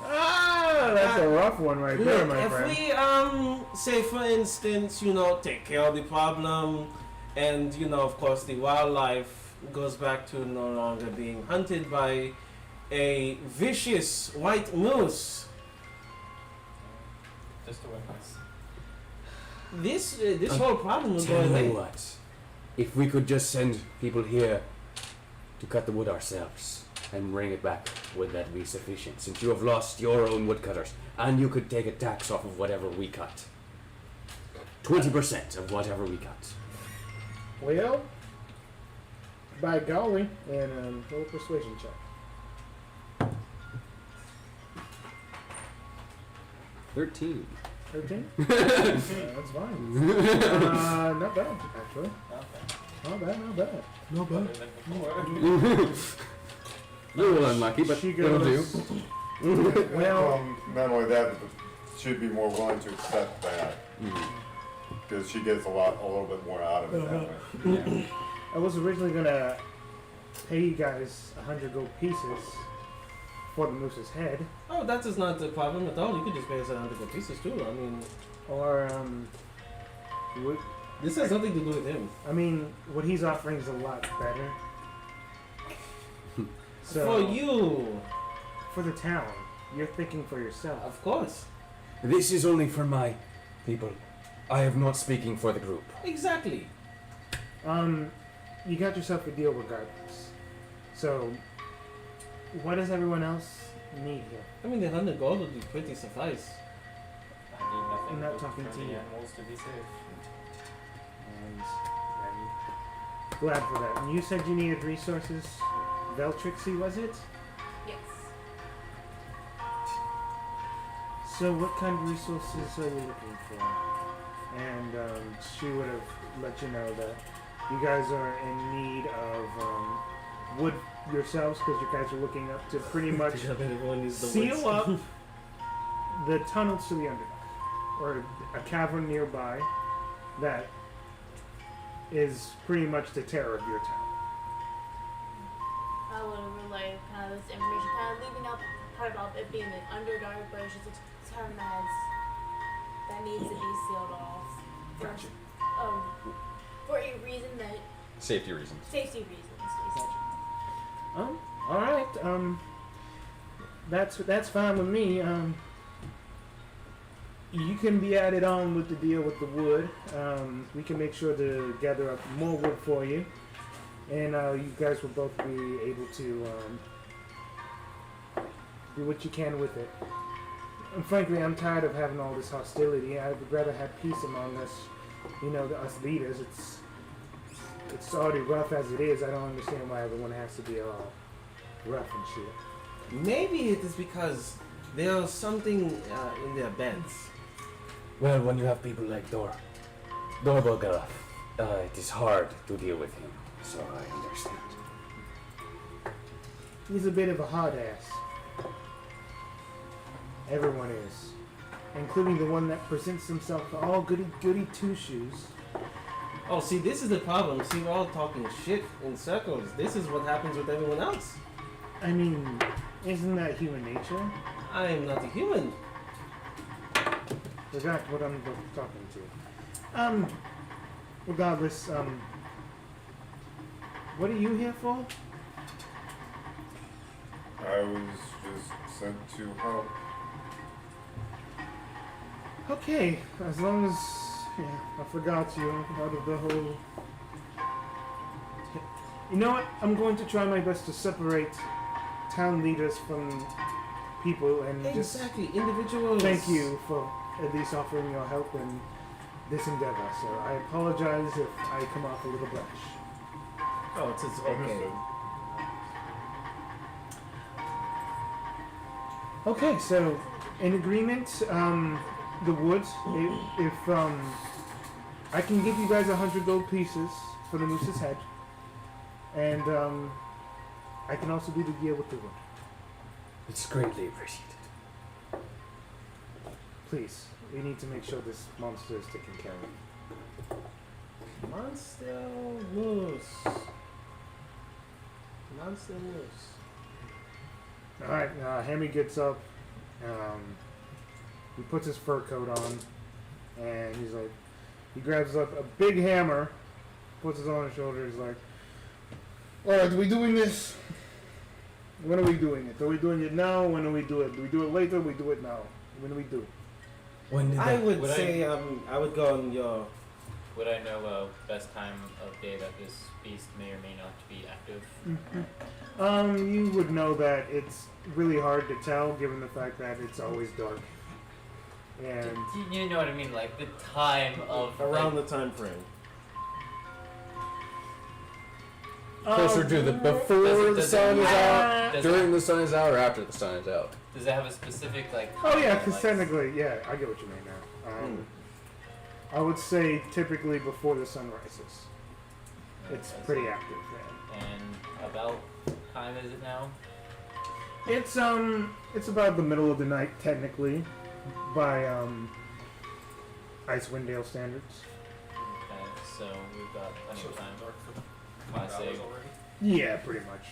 That's a rough one right there, Look, my if friend. we say for instance, take care of the problem, and of course the wildlife goes back to no longer being hunted by a vicious white moose. Just a witness. This whole problem will go Tell away. you what, if we could just send people here to cut the wood ourselves, and bring it back. Would that be sufficient? Since you have lost your own woodcutters, and you could take a tax off of whatever we cut. 20% of whatever we cut. Well, by golly, and roll a persuasion check. 13. 13? That's fine. Not bad, actually. Not bad, not bad. No bad. Better than before. You're a little unlucky, but She it'll do. goes, well, Not only that, but she'd be more willing to accept that because she gets a little bit more out of it that way. Yeah. I was originally gonna pay you guys 100 gold pieces for the moose's head, Oh, that is not a problem at all. You could just pay us 100 gold pieces too. I mean, or would, this has nothing to do with him. I mean, what he's offering is a lot better. So For you, for the town, you're thinking for yourself. of course. This is only for my people. I am not speaking for the group. Exactly. You got yourself a deal regardless. So, what does everyone else need here? I mean, the 100 gold would be pretty suffice. I need nothing I'm not but talking for to the you. animals to be safe. And I'm glad for that. And you said you needed resources. Veltrixie, was it? Yes. So what kind of resources are you looking for? And she would have let you know that you guys are in need of wood yourselves because you guys are looking up to pretty much Everyone needs the seal woods. up the tunnels to the Underdark, or a cavern nearby that is pretty much the terror of your town. I would have relayed kind of this information, kind of leaving out part about it being an Underdark, but it's just a term that needs to be sealed off. Gotcha. For a reason that Safety reasons. safety reasons. Basically. All right. That's fine with me. You can be added on with the deal with the wood. We can make sure to gather up more wood for you, and you guys will both be able to do what you can with it. And frankly, I'm tired of having all this hostility. I would rather have peace among us. You know, us leaders. It's already rough as it is. I don't understand why everyone has to be all rough and shit. Maybe it is because there's something in their beds. Well, when you have people like Dorbogarth, it is hard to deal with him, so I understand. He's a bit of a hard ass. Everyone is. Including the one that presents himself all goody two-shoes. Oh, see, this is the problem. See, we're all talking shit in circles. This is what happens with everyone else. I mean, isn't that human nature? I am not a human. Forgot what I'm talking to. Regardless, what are you here for? I was just sent to help. Okay, as long as I forgot you out of the whole. You know what? I'm going to try my best to separate town leaders from people and just Exactly, individuals. thank you for at least offering your help in this endeavor. So I apologize if I come off a little brash. Oh, it's okay. Understood. Okay, so in agreement, the woods. If I can give you guys 100 gold pieces for the moose's head, and I can also do the deal with the wood. It's greatly appreciated. Please, we need to make sure this monster is taken care of. Monster moose. Monster moose. All right, Hemi gets up. He puts his fur coat on, and he's like, he grabs up a big hammer, puts it on his shoulder. He's like, "All right, are we doing this? When are we doing it? Are we doing it now? When do we do it? Do we do it later? We do it now. When do we do it?" When did I that? would Would say I would go on your Would I know best time of day that this beast may or may not be active? You would know that it's really hard to tell given the fact that it's always dark. And You know what I mean, like the time of Around like, the time frame. Closer to the before the does sun it is out, does during it, the sun is out, or after the sun is out. does it have a specific like? oh yeah, time, because like, technically, yeah, I get what you mean now. I would say typically before the sun rises. It's that's- pretty active then. And about what time is it now? It's about the middle of the night technically, by Icewindale standards. Okay, so we've got plenty So of time. dark for I say, hours already. Yeah, pretty much.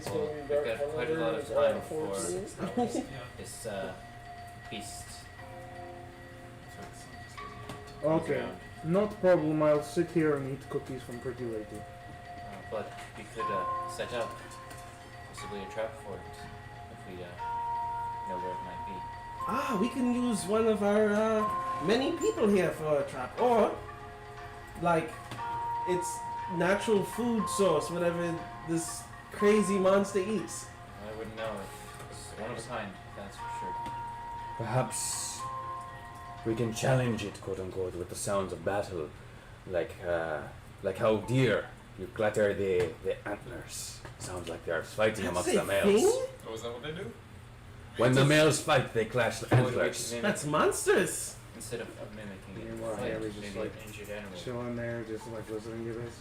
well, we've got quite a lot of time for this beast. Okay, around. not problem. I'll sit here and eat cookies from Pretty Lady. But we could set up possibly a trap for it if we know where it might be. Ah, we can use one of our many people here for a trap, or like its natural food source, whatever this crazy monster eats. I wouldn't know if it's one of a kind, that's for sure. Perhaps we can challenge it, quote unquote, with the sounds of battle, like how deer you clatter the antlers. Sounds like they are fighting That's amongst a the males. thing? Oh, is that what they do? When the males fight, they clash the Or we could antlers. mimic- That's monsters. instead of mimicking it, Meanwhile, fight Harry's just maybe like an injured animal. Chilling there, just like listening to this.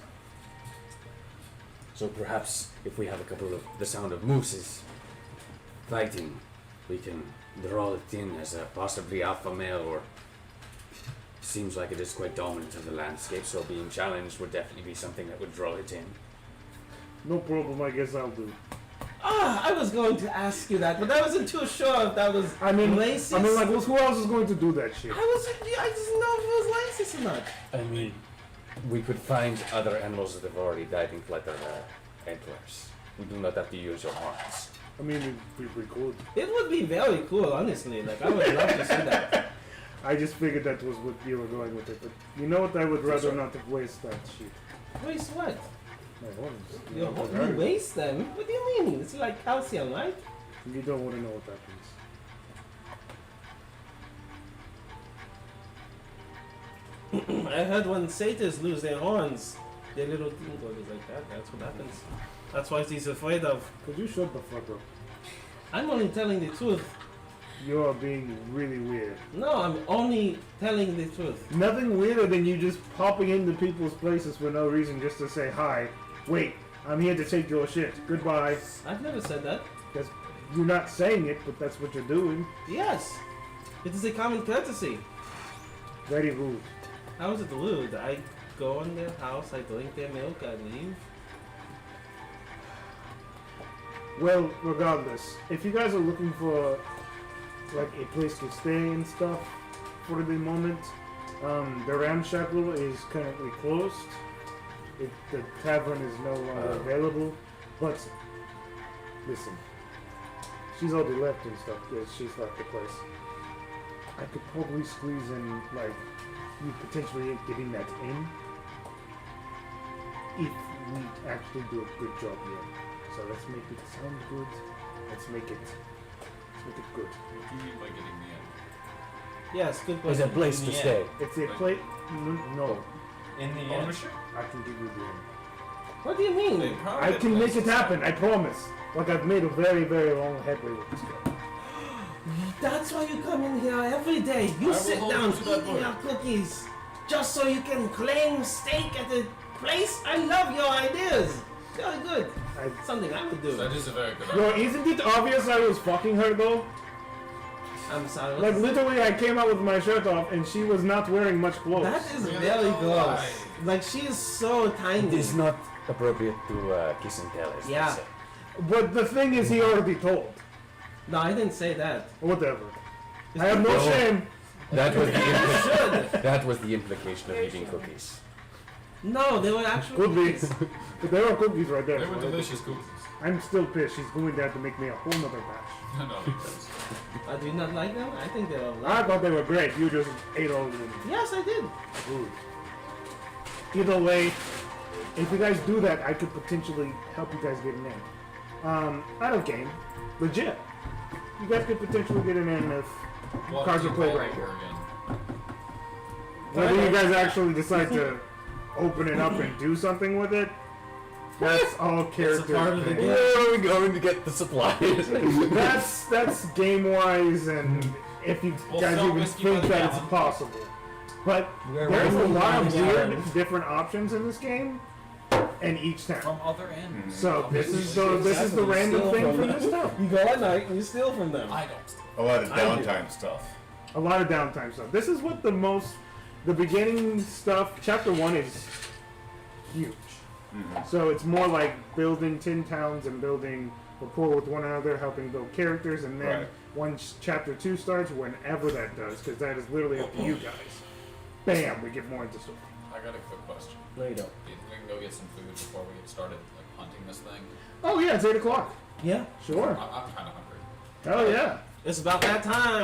So perhaps if we have a couple of the sound of mooses fighting, we can draw it in as a possibly alpha male, or seems like it is quite dominant in the landscape, so being challenged would definitely be something that would draw it in. No problem. I guess I'll do. Ah, I was going to ask you that, but I wasn't too sure if that was I mean, racist. like, who else is going to do that shit? I didn't know if it was racist or not. I mean, we could find other animals that have already died and clatter antlers. We do not have to use your horns. I mean, we could. It would be very cool, honestly. Like, I would love to see that. I just figured that was what you were going with it, but you know what? I would rather Sure. not have waste that shit. Waste what? My horns. You waste them? What do you mean? It's like calcium, right? You don't want to know what that means. I heard when satyrs lose their horns, their little thing goes like that. That's what happens. That's what he's afraid of. Could you shut the fuck up? I'm only telling the truth. You are being really weird. No, I'm only telling the truth. Nothing weirder than you just popping into people's places for no reason just to say hi. Wait, I'm here to take your shit. Goodbye. I've never said that. Because you're not saying it, but that's what you're doing. Yes. It is a common courtesy. Very rude. How is it rude? I go in their house, I drink their milk, I leave. Well, regardless, if you guys are looking for like a place to stay and stuff for the moment, the Ramshackle is currently closed. The tavern is no longer available. But listen, she's already left and stuff. Yes, she's left the place. I could probably squeeze in like you potentially getting that in if we actually do a good job here. So let's make it sound good. Let's make it good. What do you mean by getting me in? Yes, good There's a question. place to Yeah. stay. It's a plate. No, In the end, Ownership? I can give you the end. What do you mean? They probably I have can make places. it happen. I promise. Like I've made a very, very long headway with this guy. That's why you come in here every day. You I will sit hold down you to that eating word. your cookies just so you can claim steak at the place. I love your ideas. Very good. Something I would do. That is a very good Yo, idea. isn't it obvious I was fucking her though? I'm sorry. Like literally, I came out with my shirt off and she was not wearing much clothes. That is Really? very gross. Why? Like she is so tiny. It is not appropriate to kiss and tell, as they Yeah. say. But the thing is, he already told. No, I didn't say that. Whatever. I have no No. shame. That was the Should. that was the implication of eating cookies. No, they were actually Could be. cookies. But there are cookies right there. They were delicious cookies. I'm still pissed. She's going down to make me a whole nother batch. No, because Do you not like them? I think they are. I thought they were great. You just ate all of them. Yes, I did. Rude. either way, if you guys do that, I could potentially help you guys get an in. Out of game, legit. You guys could potentially get an in if What cards do are you played call right. it again? Whether you guys actually decide to open it up and do something with it, that's all character. part of the thing. game. Where are we going to get the supplies? That's game wise, and if you We'll guys sell even whiskey by think the that it's gallon. possible. But there's a lot of weird different options in this game, and each town. From other ends. So this is the random Steal thing from from them. this town. You go at night and you steal from them. I don't steal. A lot of I do. downtime stuff. A lot of downtime stuff. This is what the beginning stuff. Chapter 1 is huge. So it's more like building tin towns and building rapport with one another, helping build characters, and then Right. once chapter 2 starts, whenever that does, because that is literally up to you guys. Bam, we get more into story. I got a quick question. No, you don't. Do you think we can go get some food before we get started like hunting this thing? Oh yeah, it's 8 o'clock. Yeah. Sure. I'm kind of hungry. Oh yeah. It's about that time.